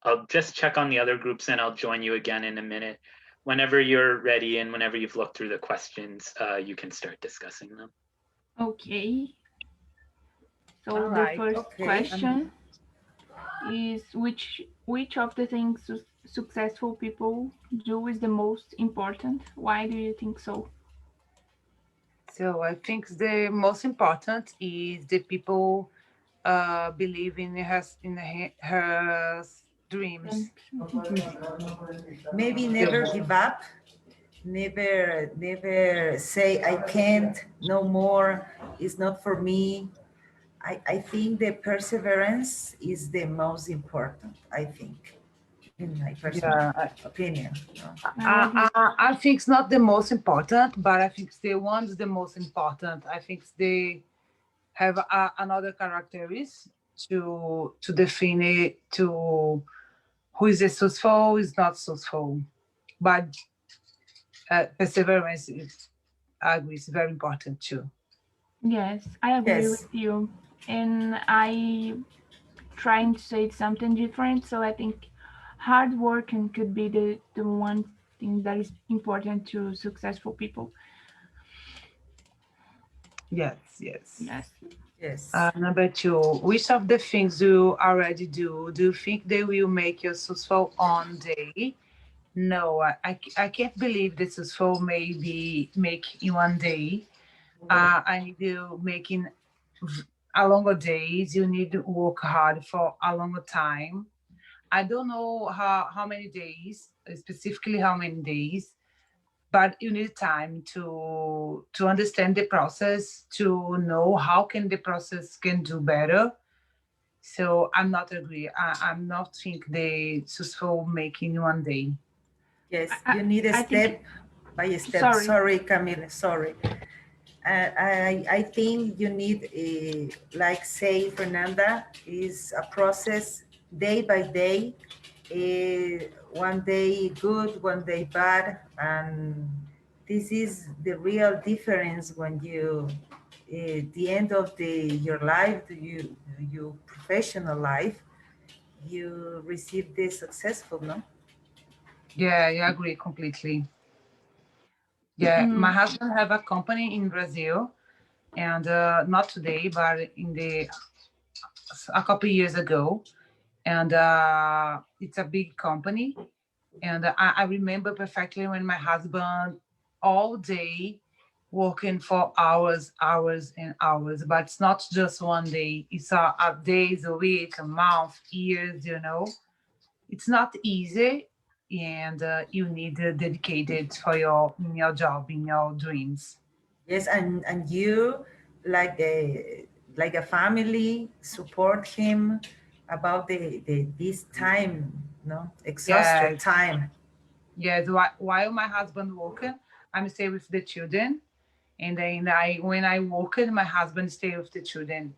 I'll just check on the other groups and I'll join you again in a minute. Whenever you're ready and whenever you've looked through the questions, you can start discussing them. Okay. So All the right, first okay. question is which of the things successful people do is the most important? Why do you think so? So I think the most important is the people believe in her dreams. Maybe never give up, never say I can't, no more, it's not for me. I think the perseverance is the most important, I think, in my personal opinion. I think it's not the most important, but I think the one's the most important. I think they have another characteristics to define it, to who is successful, is not successful. But perseverance is, I agree, is very important too. Yes, I agree with you. And I trying to say something different. So I think hard work and could be the one thing that is important to successful people. Yes. Yes. Number 2, which of the things you already do you think they will make you successful on day? No, I can't believe this successful maybe make in one day. I need to making a longer days. You need to work hard for a longer time. I don't know how many days, specifically how many days, but you need time to understand the process, to know how can the process can do better. So I'm not agree. I'm not think the successful making one day. Yes, you need a step by step. Sorry, Camila, sorry. I think you need, like say Fernanda, is a process day by day. One day good, one day bad, and this is the real difference when you, the end of your life, your professional life, you receive this successful, no? Yeah, I agree completely. Yeah, my husband have a company in Brazil, and not today, but a couple years ago, and it's a big company. And I remember perfectly when my husband all day working for hours, hours and hours. But it's not just one day. It's a days, a week, a month, years, you know. It's not easy, and you need dedicated for your job, in your dreams. Yes, and you like a family support him about the this time, no, exhausted Yes, time. yes. While my husband working, I'm stay with the children, and then when I work, my husband stay with the children.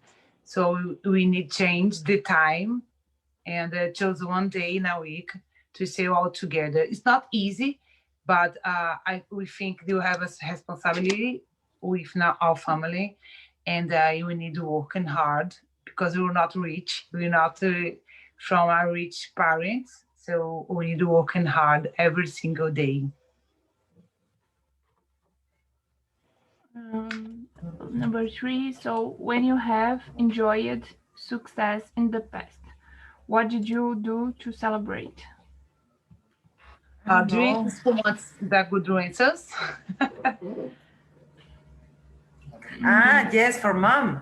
So we need change the time and chose one day in a week to stay all together. It's not easy, but we think you have a responsibility with now our family, and we need to working hard because we're not rich. We're not from our rich parents, so we need to working hard every single day. Um, Number three, so when you have enjoyed success in the past, what did you do to celebrate? I don't know. Drinks, who wants the good answers? Ah, yes, for mom.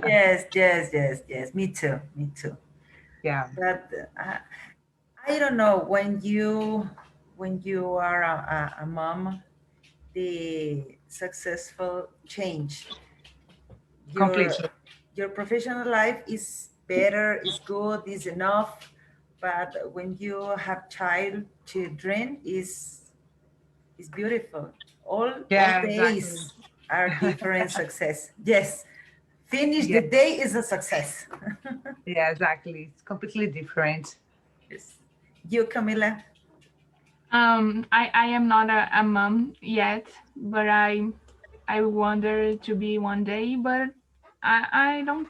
Yes, yes, yes, yes. Me too. Me too. Yeah. But I don't know when you are a mom, the successful change. Completely. Your professional life is better, is good, is enough. But when you have children, is beautiful. All Yeah, exactly. days are different success. Yes, finish Yeah, the day is a success. yeah, exactly. It's completely different. Yes. You, Camila? I am not a mom yet, but I wonder to be one day, but I don't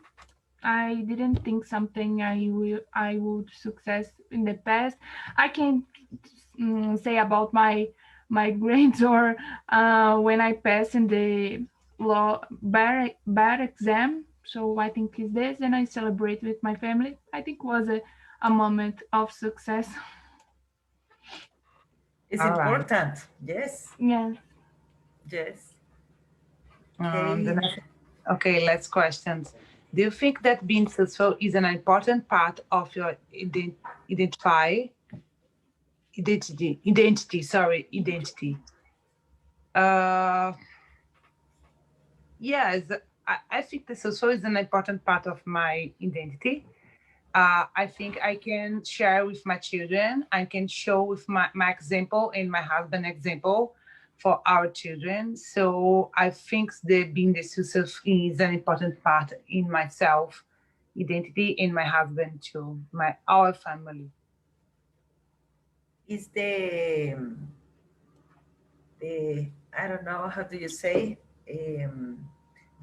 I didn't think something I would success in the past. I can say about my grades or when I pass in the law bar exam. So I think is this, and I celebrate with my family. I think was a moment of success. It's All right. important. Yes, Yes. yes. The Okay. next, okay, let's questions. Do you think that being successful is an important part of your identify identity? Sorry, identity. Uh, yes, I think the successful is an important part of my identity. I think I can share with my children. I can show with my example and my husband example for our children. So I think that being the success is an important part in myself, identity, and my husband too, our family. Is the I don't know how do you say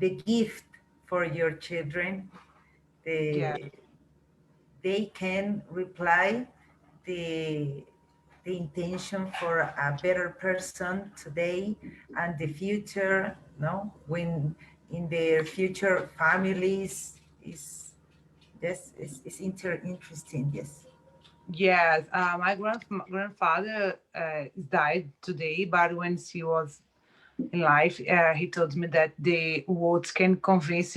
the gift for your children. Yeah. The they can reply the the intention for a better person today and the future, no, when in their future families is yes, it's interesting. Yes. Yes, my grandfather died today, but when he was in life, he told me that the words can convince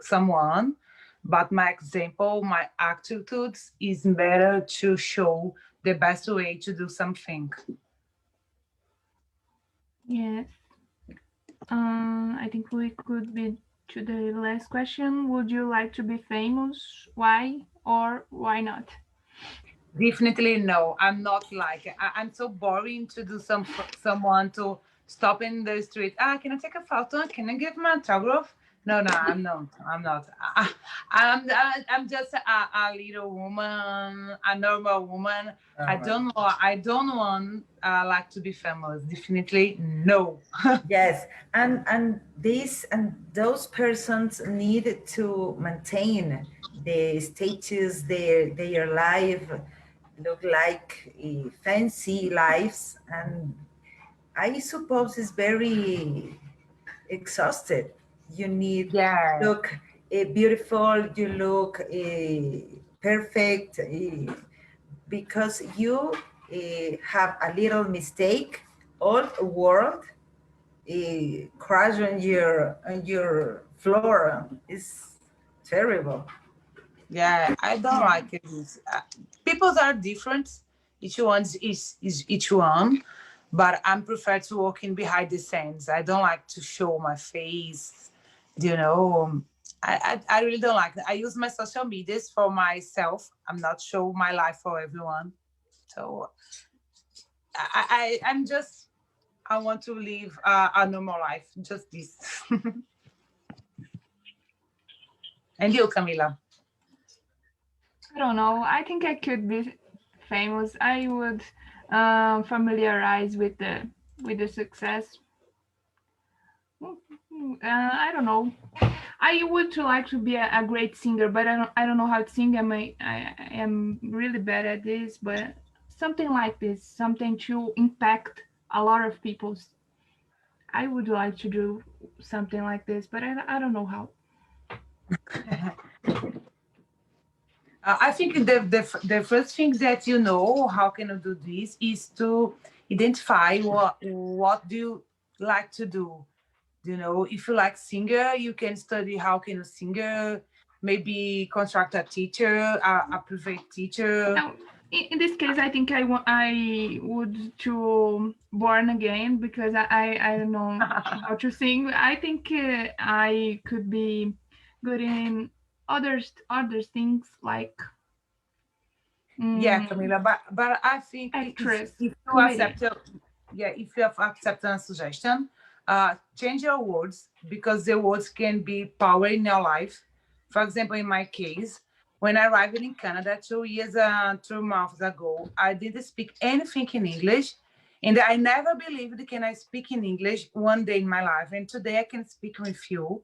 someone, but my example, my attitudes is better to show the best way to do something. Yes. I think we could be to the last question. Would you like to be famous? Why or why not? Definitely no. I'm not like I'm so boring to do someone to stop in the street. Can I take a photo? Can I give my autograph? No, no, I'm not. I'm not. I'm just a little woman, a normal woman. I Alright. don't know. I don't want like to be famous. Definitely no. Yes, and these and those persons need to maintain the status, their life look like fancy lives, and I suppose it's very exhausted. You need Yeah. look beautiful, you look perfect because you have a little mistake all world crash on your floor. It's terrible. Yeah, I don't like it. People are different. Each one is each one, but I'm prefer to walk in behind the scenes. I don't like to show my face. You know, I really don't like that. I use my social medias for myself. I'm not show my life for everyone. So I'm just I want to live a normal life, just this. And you, Camila? I don't know. I think I could be famous. I would familiarize with the success. I don't know. I would like to be a great singer, but I don't know how to sing. I am really bad at this, but something like this, something to impact a lot of people. I would like to do something like this, but I don't know how. I think the first thing that you know how can you do this is to identify what do you like to do. You know, if you like singer, you can study how can a singer, maybe contract a teacher, a private teacher. Now, in this case, I think I would to born again because I don't know how to sing. I think I could be good in other things like Yeah, Camila, but I think actress, if you comedy. if you have accepted a suggestion, change your words because the words can be power in your life. For example, in my case, when I arrived in Canada 2 months ago, I didn't speak anything in English, and I never believed can I speak in English one day in my life. And today I can speak with you.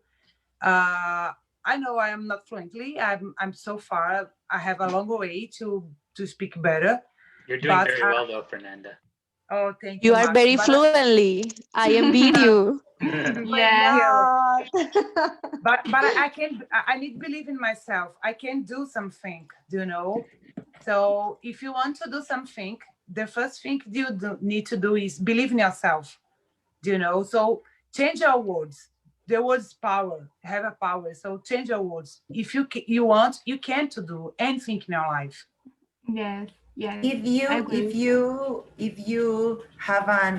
I know I am not fluently. I'm so far. I have a long way to speak better. You're doing very well though, Fernanda. Oh, thank You you are much. very fluently. I envy you. Yeah. But I need to believe in myself. I can do something, you know. So if you want to do something, the first thing need to do is believe in yourself, you know. So change your words. The words power, have a power. So change your words. If you want, you can to do anything in your life. Yes. Yes. If you have an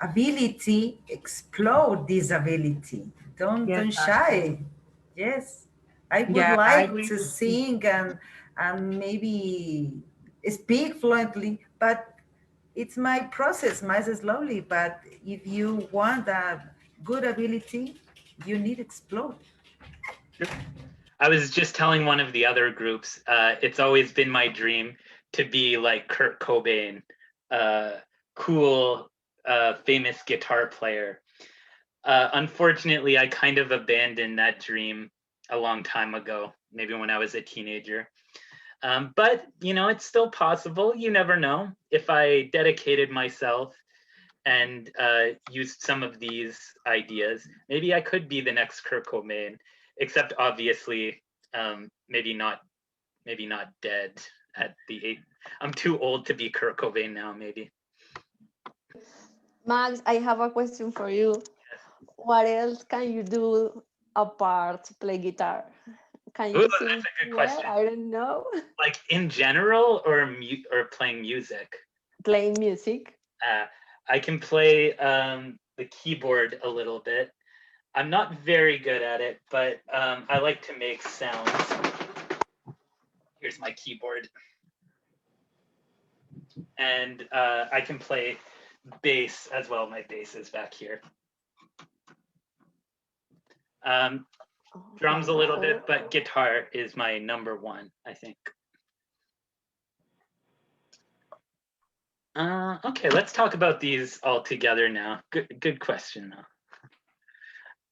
ability, explode this ability. Don't shy. Yes, I would like to sing and maybe speak fluently, but it's my process, my slowly. But if you want a good ability, you need explode. I was just telling one of the other groups, it's always been my dream to be like Kurt Cobain, cool, famous guitar player. Unfortunately, I kind of abandoned that dream a long time ago, maybe when I was a teenager. But, you know, it's still possible. You never know. If I dedicated myself and used some of these ideas, maybe I could be the next Kurt Cobain, except obviously, maybe not dead at the age. I'm too old to be Kurt Cobain now, maybe. Max, I have a question for you. What else can you do apart play guitar? Can you sing? That's a good question. I don't know. Like in general, or playing music? Playing music. I can play the keyboard a little bit. I'm not very good at it, but I like to make sounds. Here's my keyboard. And I can play bass as well. My bass is back here. Drums a little bit, but guitar is my number one, I think. Okay, let's talk about these all together now. Good question,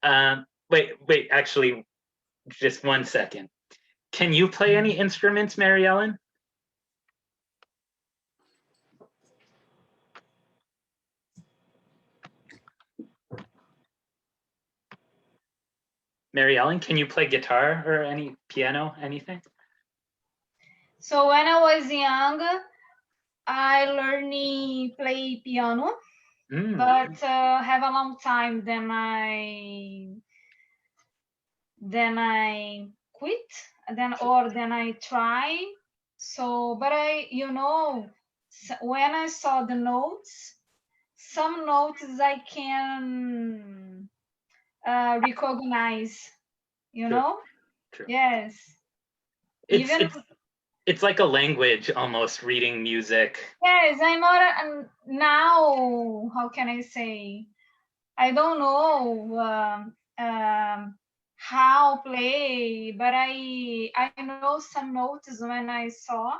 though. Wait, actually, just 1 second. Can you play any instruments, Mary Ellen? Mary Ellen, can you play guitar or any piano, anything? So when I was young, I learned play piano. but have a long time, then I quit, then I try. So, but when I saw the notes, some notes I can recognize, True. Yes. Even it's like a language almost, reading music. yes, I'm not now. How can I say? I don't know how play, but I know some notes when I saw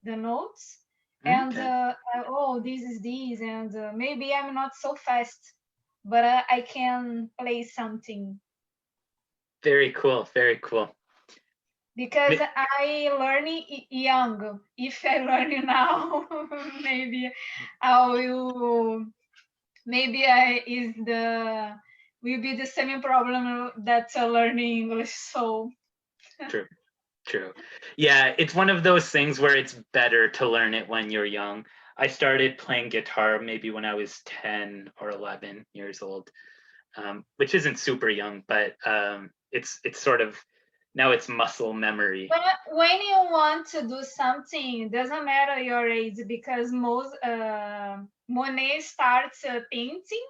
the notes, and this is this, and maybe I'm not so fast, but I can play something. Very cool, very cool. Because I learn young. If I learn it now, maybe I will. Maybe will be the same problem that learning English. So True. Yeah, it's one of those things where it's better to learn it when you're young. I started playing guitar maybe when I was 10 or 11 years old, which isn't super young, but it's sort of, now it's muscle memory. But when you want to do something, it doesn't matter your age, because most Monet starts painting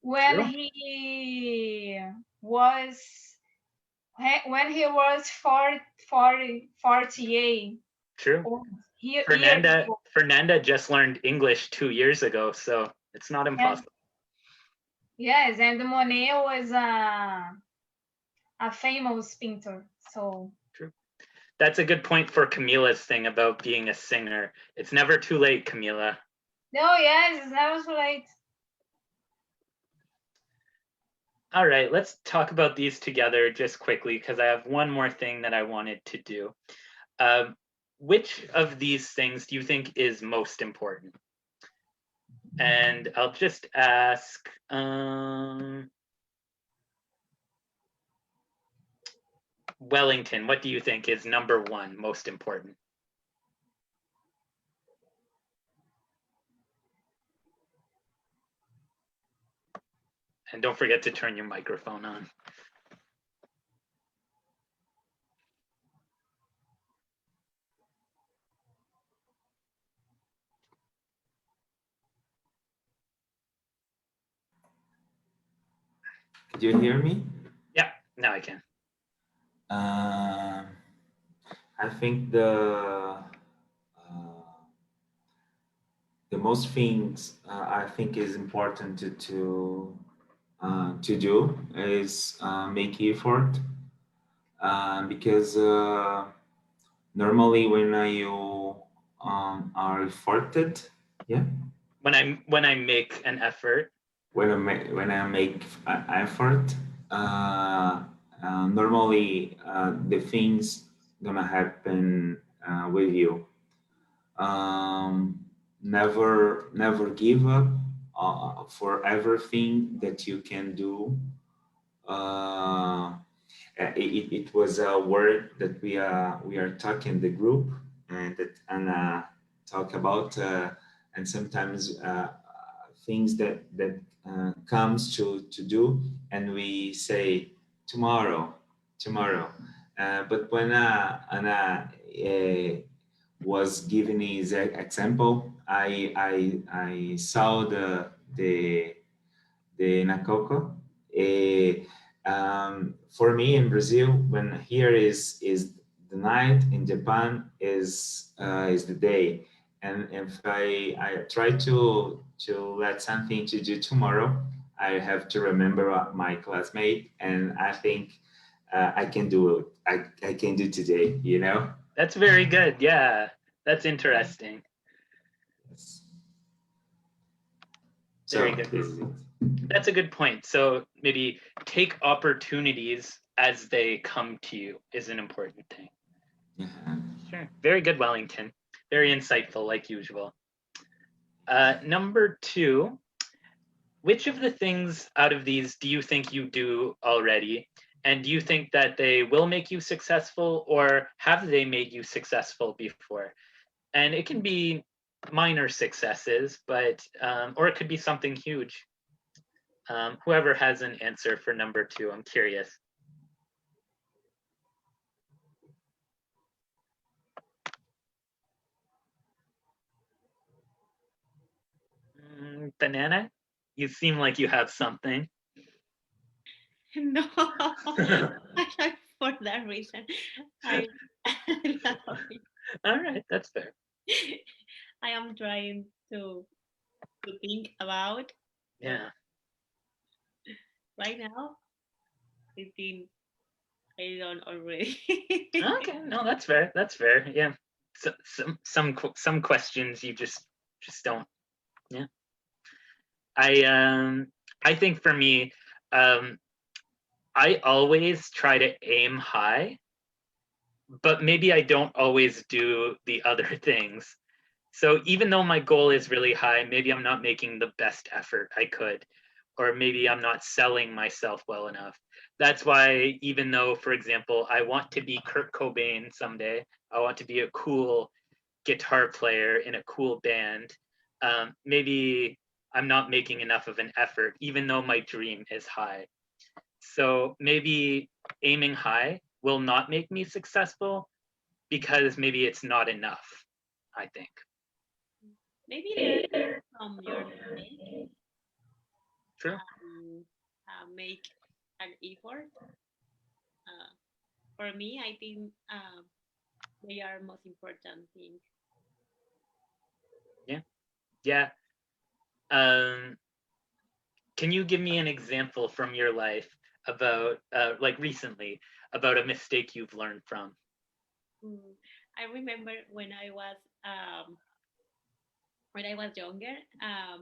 when he was 48. True. Fernanda just learned English 2 years ago, so it's not impossible. Yes, and Monet was a famous painter. So true. That's a good point for Camila's thing about being a singer. It's never too late, Camila. No, yes, it's never too late. All right, let's talk about these together just quickly, because I have one more thing that I wanted to do. Which of these things do you think is most important? And I'll just ask, Wellington, what do you think is number one most important? And don't forget to turn your microphone on. Did you hear me? Yeah, now I can. I think the most things I think is important to do is make effort, because normally when you are efforted, yeah. When I make an effort. When I make an effort, normally the things gonna happen with you. Never give up for everything that you can do. It was a word that we are talking the group, and that Anna talk about, and sometimes things that comes to do, and we say tomorrow. But when Anna was giving his example, I saw the Nakoko. For me in Brazil, when here is the night, in Japan is the day, and if I try to let something to do tomorrow, I have to remember my classmate, and I think I can do it. I can do today, you know. That's very good. Yeah, that's interesting. Yes. Very good. That's a good point. So maybe take opportunities as they come to you is an important thing. Sure. Very good, Wellington. Very insightful, like usual. Number two, which of the things out of these do you think you do already? And do you think that they will make you successful, or have they made you successful before? And it can be minor successes, but or it could be something huge. Whoever has an answer for number 2, I'm curious. Banana, you seem like you have something. No, for that reason, I All right, that's fair. I am trying to think about. Yeah. Right now, I think I don't already. Okay, no, that's fair. That's fair. Yeah. So, some questions you just don't. Yeah. I think for me, I always try to aim high, but maybe I don't always do the other things. So even though my goal is really high, maybe I'm not making the best effort I could, or maybe I'm not selling myself well enough. That's why, even though, for example, I want to be Kurt Cobain someday, I want to be a cool guitar player in a cool band, maybe I'm not making enough of an effort, even though my dream is high. So maybe aiming high will not make me successful because maybe it's not enough, I think. Maybe learn from your mistake. True. Make an effort. For me, I think they are most important things. Yeah. Yeah. Can you give me an example from your life about, like recently, about a mistake you've learned from? I remember when I was younger, I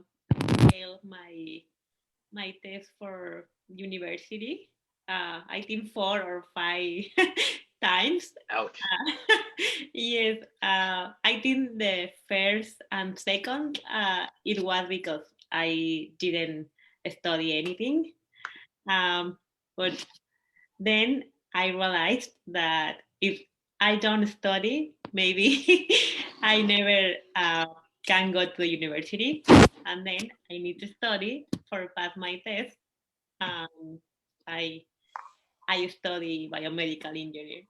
failed my test for university. I think 4 or 5 times. Ouch. Yes, I think the first and second, it was because I didn't study anything. But then I realized that if I don't study, maybe I never can go to the university, and then I need to study for pass my test. I study biomedical engineering.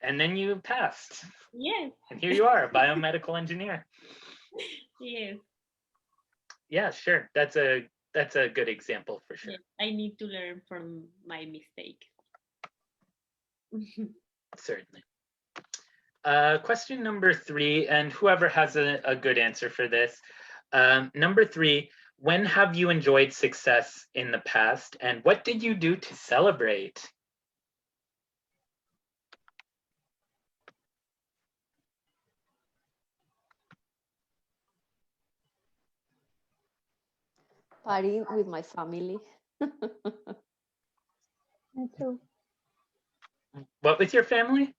And then you passed. Yes. And here you are, a biomedical engineer. Yes. Yeah, sure. That's a good example for sure. Yes. I need to learn from my mistake. Certainly. Question number 3, and whoever has a good answer for this. Number 3, when have you enjoyed success in the past, and what did you do to celebrate? Partying with my family. Me too. What with your family?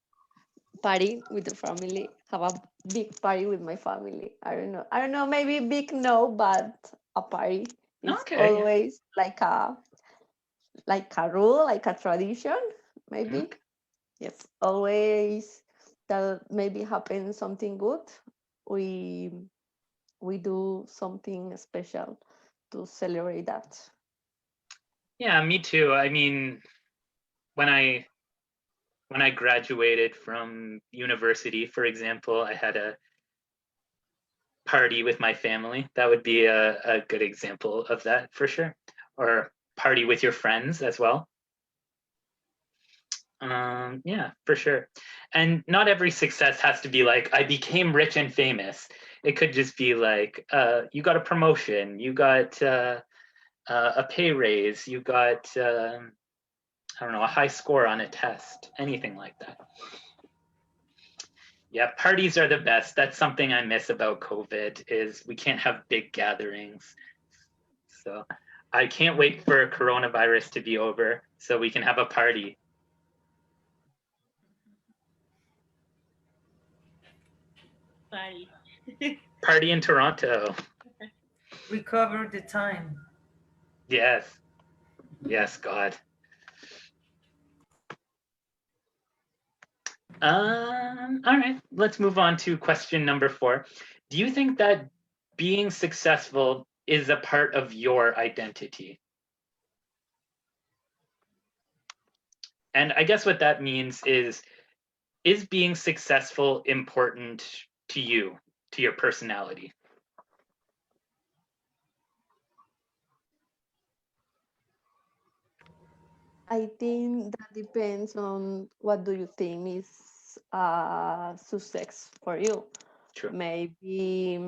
Party with the family. Have a big party with my family. I don't know. Maybe big no, but a party is always like a rule, like a tradition. Maybe. Yes. Always that maybe happens something good. We do something special to celebrate that. Yeah, me too. I mean, when I graduated from university, for example, I had a party with my family. That would be a good example of that for sure. Or party with your friends as well. Yeah, for sure. And not every success has to be like, I became rich and famous. It could just be like, you got a promotion, you got a pay raise, you got, I don't know, a high score on a test, anything like that. Yeah, parties are the best. That's something I miss about COVID is we can't have big gatherings. So I can't wait for coronavirus to be over so we can have a party. Party. Party in Toronto. Recover the time. Yes. Yes, God. All right, let's move on to question number 4. Do you think that being successful is a part of your identity? And I guess what that means is being successful important to you, to your personality? I think that depends on what do you think is success for you. True. Maybe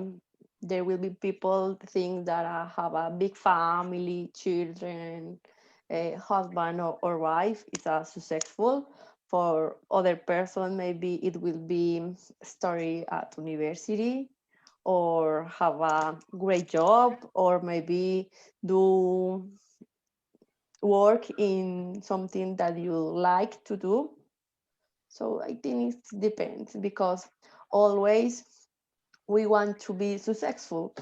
there will be people think that have a big family, children, a husband or wife is successful. For other person, maybe it will be study at university or have a great job or maybe do work in something that you like to do. So I think it depends because always we want to be successful.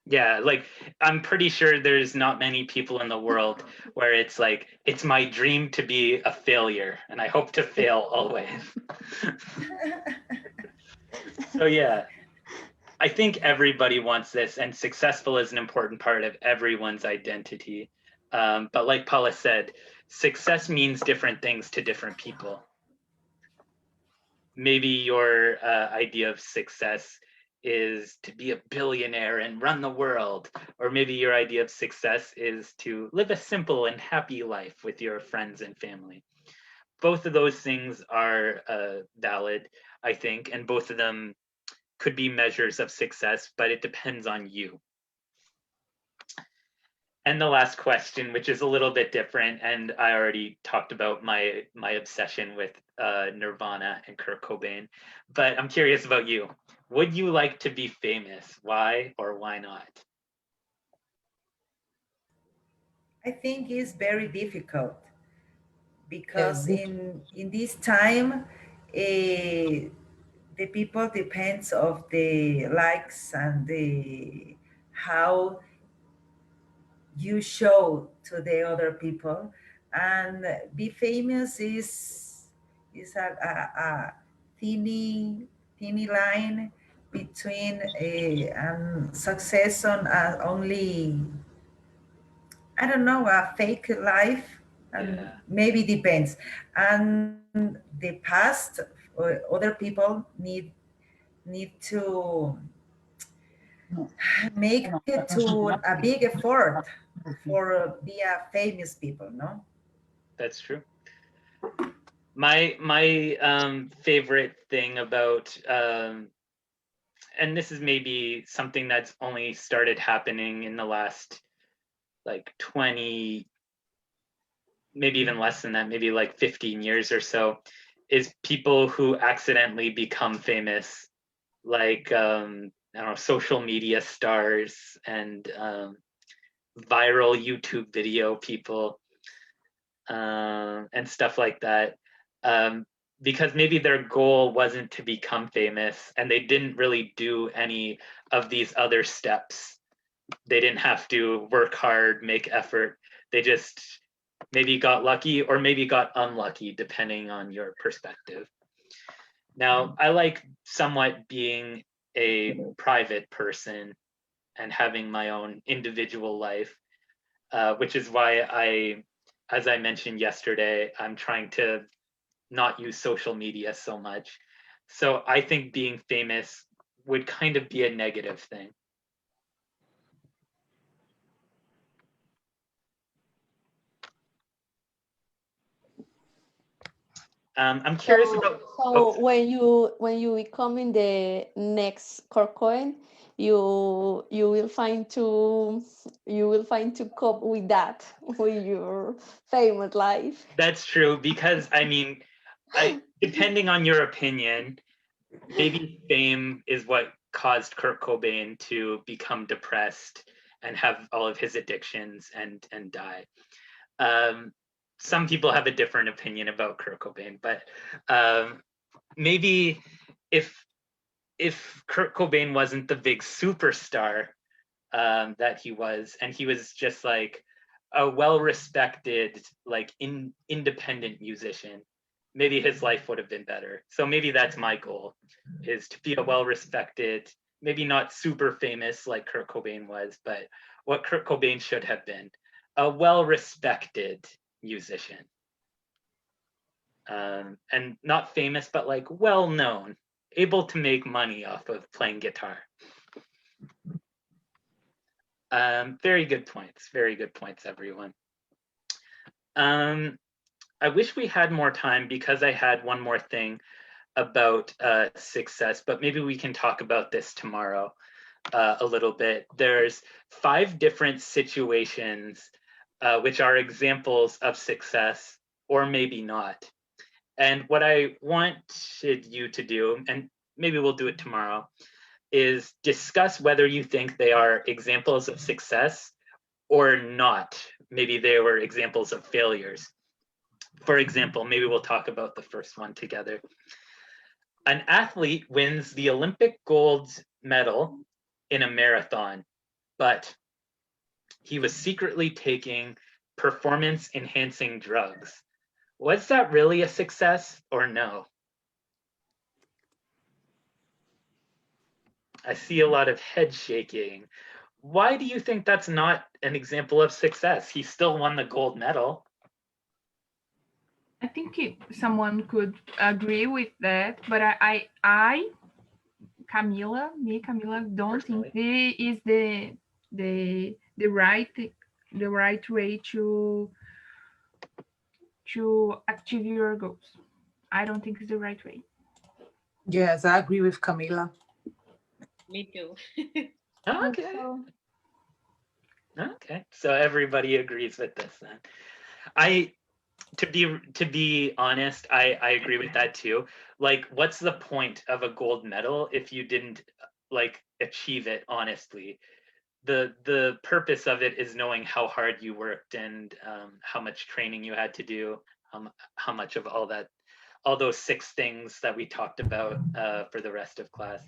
Yeah, like I'm pretty sure there's not many people in the world where it's like, it's my dream to be a failure and I hope to fail always. So yeah, I think everybody wants this, and successful is an important part of everyone's identity. But like Paula said, success means different things to different people. Maybe your idea of success is to be a billionaire and run the world, or maybe your idea of success is to live a simple and happy life with your friends and family. Both of those things are valid, I think, and both of them could be measures of success, but it depends on you. And the last question, which is a little bit different, and I already talked about my obsession with Nirvana and Kurt Cobain, but I'm curious about you. Would you like to be famous? Why or why not? I think it's very difficult because in this time, the people depends of the likes and the how you show to the other people, and be famous is a thinny line between success on only, I don't know, a fake life, and Yeah. maybe depends. And the past, other people need to make it to a big effort for be a famous people, no? That's true. My favorite thing about and this is maybe something that's only started happening in the last like 20, maybe even less than that, maybe like 15 years or so, is people who accidentally become famous, like I don't know, social media stars and viral YouTube video people and stuff like that. Because maybe their goal wasn't to become famous and they didn't really do any of these other steps. They didn't have to work hard, make effort. They just maybe got lucky or maybe got unlucky, depending on your perspective. Now, I like somewhat being a private person and having my own individual life, which is why as I mentioned yesterday, I'm trying to not use social media so much. So I think being famous would kind of be a negative thing. I'm curious about. So when you become in the next Corcoran, you will find to cope with that with your famous life. That's true, because I mean, depending on your opinion, maybe fame is what caused Kurt Cobain to become depressed and have all of his addictions and die. Some people have a different opinion about Kurt Cobain, but maybe if Kurt Cobain wasn't the big superstar that he was, and he was just like a well-respected, like independent musician, maybe his life would have been better. So maybe that's my goal, is to be a well-respected, maybe not super famous like Kurt Cobain was, but what Kurt Cobain should have been, a well-respected musician. And not famous, but like well-known, able to make money off of playing guitar. Very good points, everyone. I wish we had more time because I had one more thing about success, but maybe we can talk about this tomorrow a little bit. There's 5 different situations which are examples of success, or maybe not. And what I wanted you to do, and maybe we'll do it tomorrow, is discuss whether you think they are examples of success or not. Maybe they were examples of failures. For example, maybe we'll talk about the first one together. An athlete wins the Olympic gold medal in a marathon, but he was secretly taking performance-enhancing drugs. Was that really a success or no? I see a lot of head shaking. Why do you think that's not an example of success? He still won the gold medal. I think someone could agree with that, but Camila, don't think this is the right way to achieve your goals. I don't think it's the right way. Yes, I agree with Camila. Me too. Okay. Okay, so everybody agrees with this then. To be honest, I agree with that too. Like, what's the point of a gold medal if you didn't like achieve it honestly? The purpose of it is knowing how hard you worked and how much training you had to do, how much of all those 6 things that we talked about for the rest of class.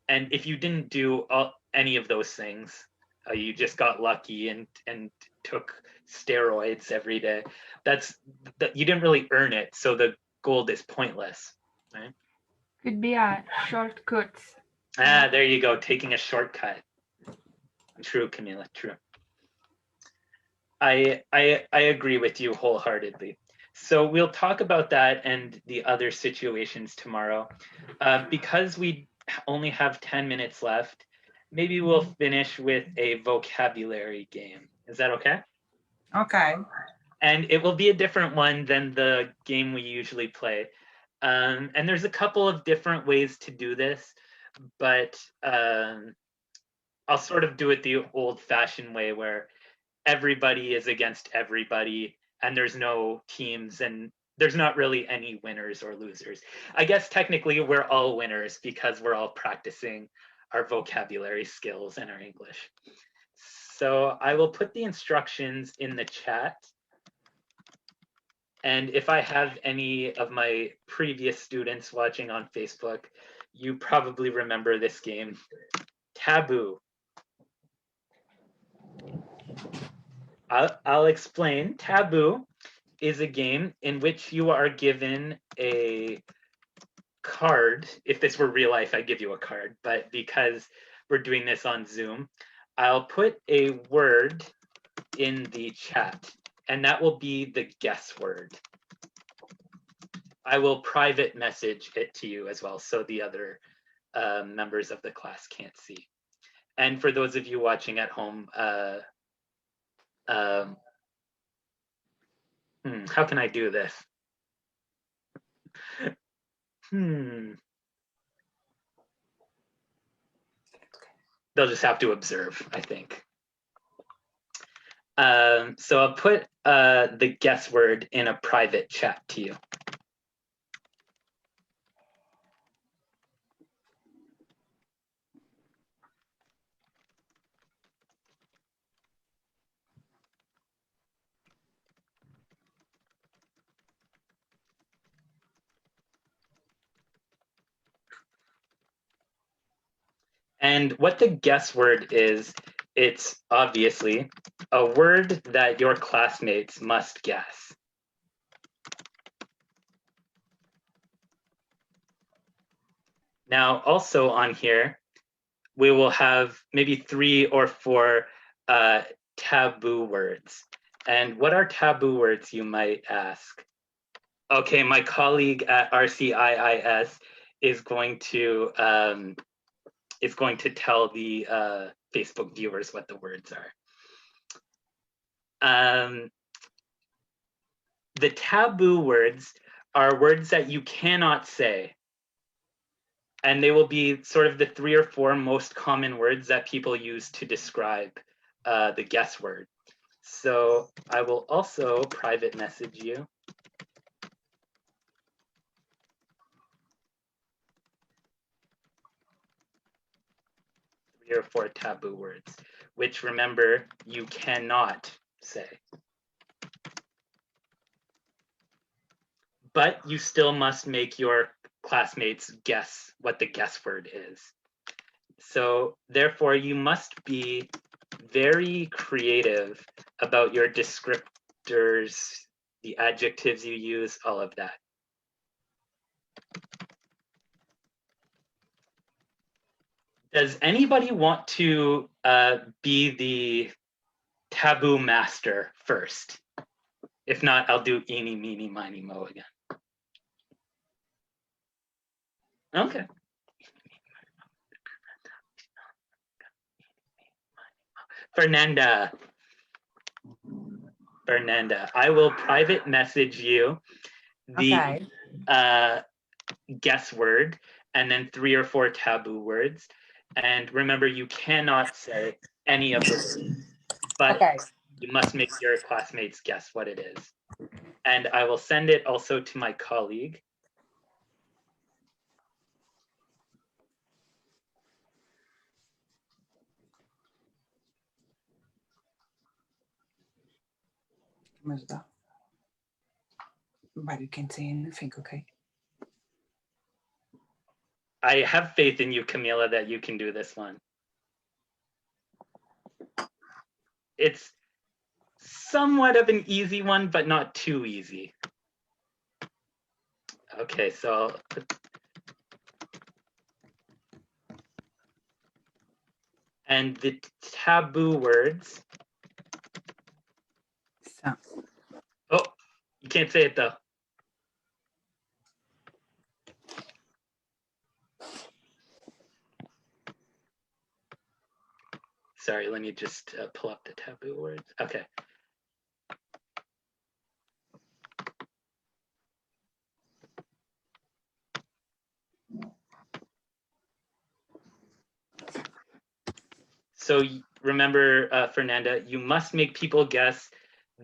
And if you didn't do any of those things, you just got lucky and took steroids every day, you didn't really earn it, so the gold is pointless, right? Could be a shortcut. There you go, taking a shortcut. True, Camila, true. I agree with you wholeheartedly. So we'll talk about that and the other situations tomorrow. Because we only have 10 minutes left, maybe we'll finish with a vocabulary game. Is that okay? Okay. And it will be a different one than the game we usually play. And there's a couple of different ways to do this, but I'll sort of do it the old-fashioned way where everybody is against everybody and there's no teams and there's not really any winners or losers. I guess technically we're all winners because we're all practicing our vocabulary skills and our English. So I will put the instructions in the chat. And if I have any of my previous students watching on Facebook, you probably remember this game, Taboo. I'll explain. Taboo is a game in which you are given a card. If this were real life, I'd give you a card, but because we're doing this on Zoom, I'll put a word in the chat, and that will be the guess word. I will private message it to you as well, so the other members of the class can't see. And for those of you watching at home, how can I do this? They'll just have to observe, I think. So I'll put the guess word in a private chat to you. And what the guess word is, it's obviously a word that your classmates must guess. Now, also on here, we will have maybe 3 or 4 taboo words. And what are taboo words, you might ask? Okay, my colleague at RCIIS is going to tell the Facebook viewers what the words are. The taboo words are words that you cannot say. And they will be sort of the 3 or 4 most common words that people use to describe the guess word. So I will also private message you. Three or 4 taboo words, which remember, you cannot say. But you still must make your classmates guess what the guess word is. So therefore, you must be very creative about your descriptors, the adjectives you use, all of that. Does anybody want to be the taboo master first? If not, I'll do eeny, meeny, miny, mo again. Okay. Fernanda, I will private message you the guess word and then 3 or 4 taboo words. And remember, you cannot say any of the words, but you must make your classmates guess what it is. And I will send it also to my colleague. But you can't say anything, okay? I have faith in you, Camila, that you can do this one. It's somewhat of an easy one, but not too easy. Okay, so and the taboo words. So. Oh, you can't say it though. Sorry, let me just pull up the taboo words. Okay. So remember, Fernanda, you must make people guess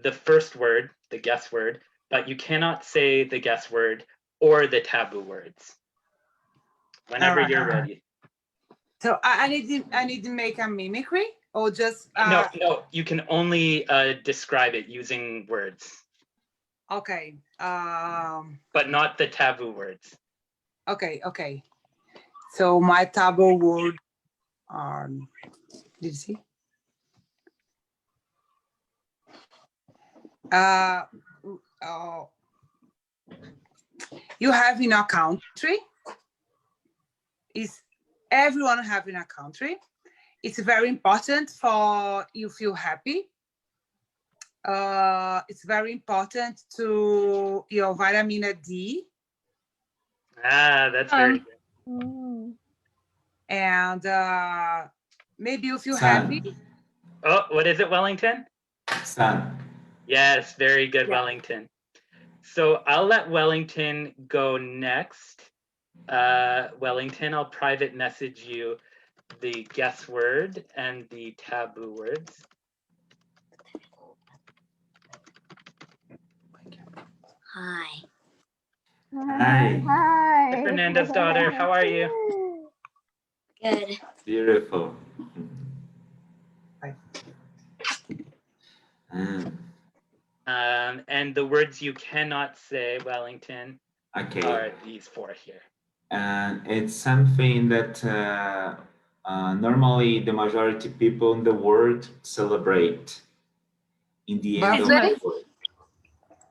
the first word, the guess word, but you cannot say the guess word or the taboo words. Whenever you're ready. So I need to make a mimicry or just no, you can only describe it using words. Okay. But not the taboo words. Okay. So my taboo word are, did you see? You have in a country. Is everyone have in a country? It's very important for you feel happy. It's very important to your vitamin D. Ah, that's very good. And maybe you feel happy. Oh, what is it, Wellington? Sun. Yes, very good, yeah. Wellington. So I'll let Wellington go next. Wellington, I'll private message you the guess word and the taboo words. Hi. Hi. Hi. Fernanda's daughter, how are you? Good. Beautiful. And the words you cannot say, Wellington, are these 4 here. And it's something that normally the majority people in the world celebrate in the end of the world.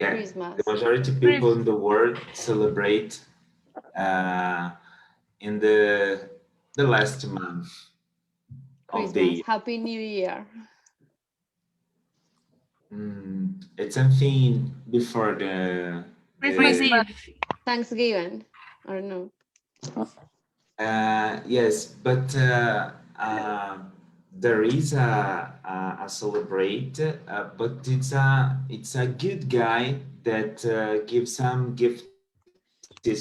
Yeah, Christmas. the majority people in the world celebrate in the last month of the Christmas. year. Happy New Year. It's something before the Christmas Eve. Thanksgiving, or no? yes, but there is a celebrate, but it's a good guy that gives some gifts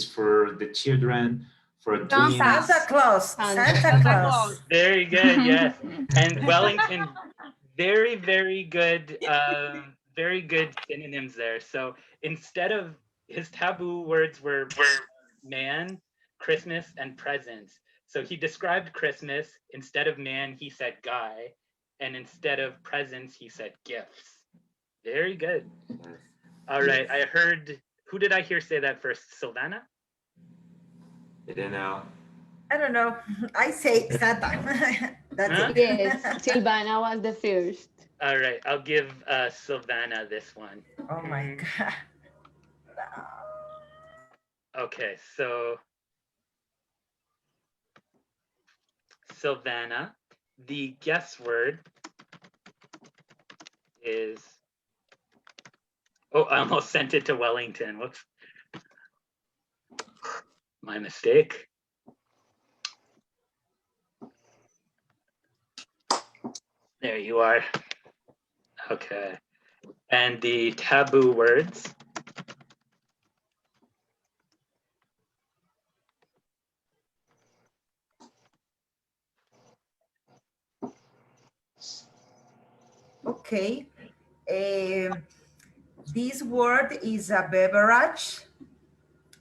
for the children, for twins. Santa Claus. Santa Claus. Very good, yes. And Wellington, very, very good synonyms there. So instead of his taboo words were man, Christmas, and presents. So he described Christmas. Instead of man, he said guy. And instead of presents, he said gifts. Very good. All right, I heard, who did I hear say that first? Silvana? I don't know. I don't know. I say Santa. That's it. Yes, Silvana was the first. All right, I'll give Silvana this one. Oh my God. Okay, so Silvana, the guess word is, oh, I almost sent it to Wellington. Whoops. My mistake. There you are. Okay. And the taboo words. Okay. This word is a beverage.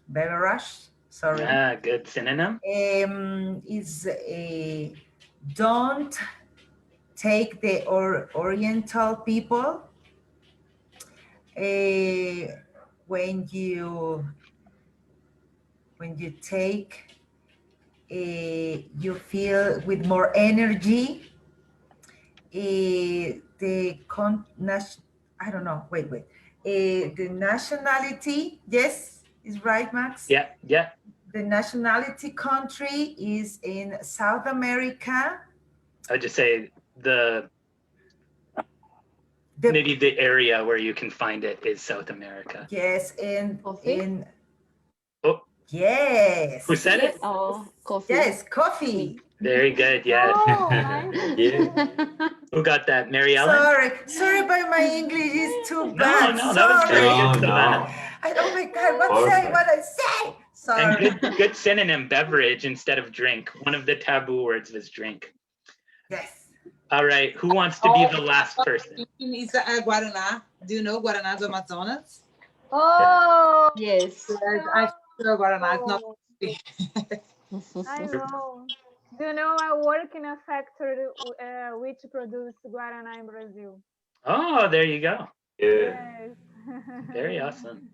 Beverage. Sorry. Yeah, good synonym. Is a don't take the Oriental people. When you take, you feel with more energy. I don't know. Wait. The nationality, yes, is right, Max? Yeah. The nationality country is in South America. I would just say maybe the area where you can find it is South America. Yes, in Oh. Yes. Who said it? Oh, coffee. Yes, coffee. Very good. Yes. Oh, nice. Yeah. Who got that? Mary Ellen? Sorry, but my English is too bad. No, that was very good, Silvana. Oh my God, what I say? Sorry. And good synonym, beverage instead of drink. One of the taboo words was drink. Yes. All right, who wants to be the last person? It's Guaraná. Do you know Guaraná do Amazonas? Oh, Yes. I feel Guaraná is not. I know. Do you know I work in a factory which produce Guaraná in Brazil? Oh, there you go. Yeah. Yes. Very awesome.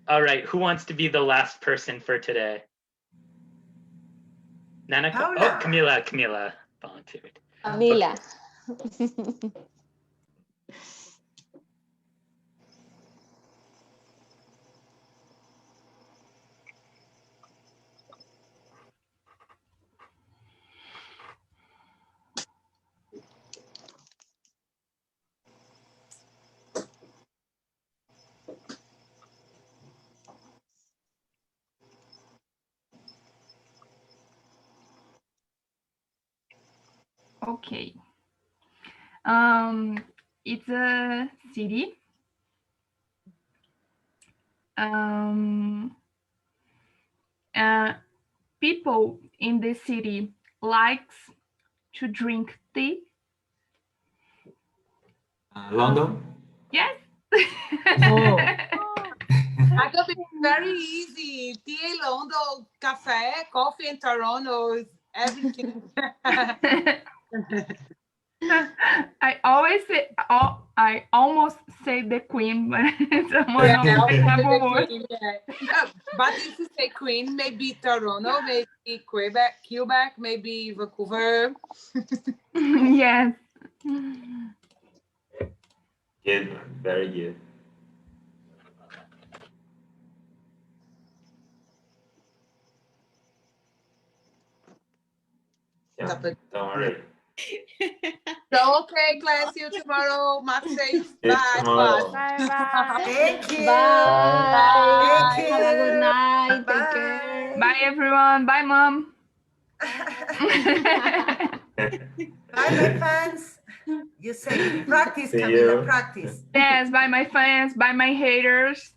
All right, who wants to be the last person for today? Nana? Oh, Camila volunteered. Camila. Okay. It's a city. People in the city likes to drink tea. London? Yes. I could be very easy. Tea, London, coffee in Toronto, everything. I almost say the Queen, but it's one of the taboo words. But if you say Queen, maybe Toronto, maybe Quebec, maybe Vancouver. Yes. Good, very good. Don't worry. So, okay, class, see you tomorrow. Maxx says See you bye. tomorrow. Bye bye. Thank you. Bye. Thank Have a good you. night. Take Bye. care. Bye, everyone. Bye, Mom. Bye, my fans. You say practice, See Camila, you. practice. Yes, bye, my fans. Bye, my haters.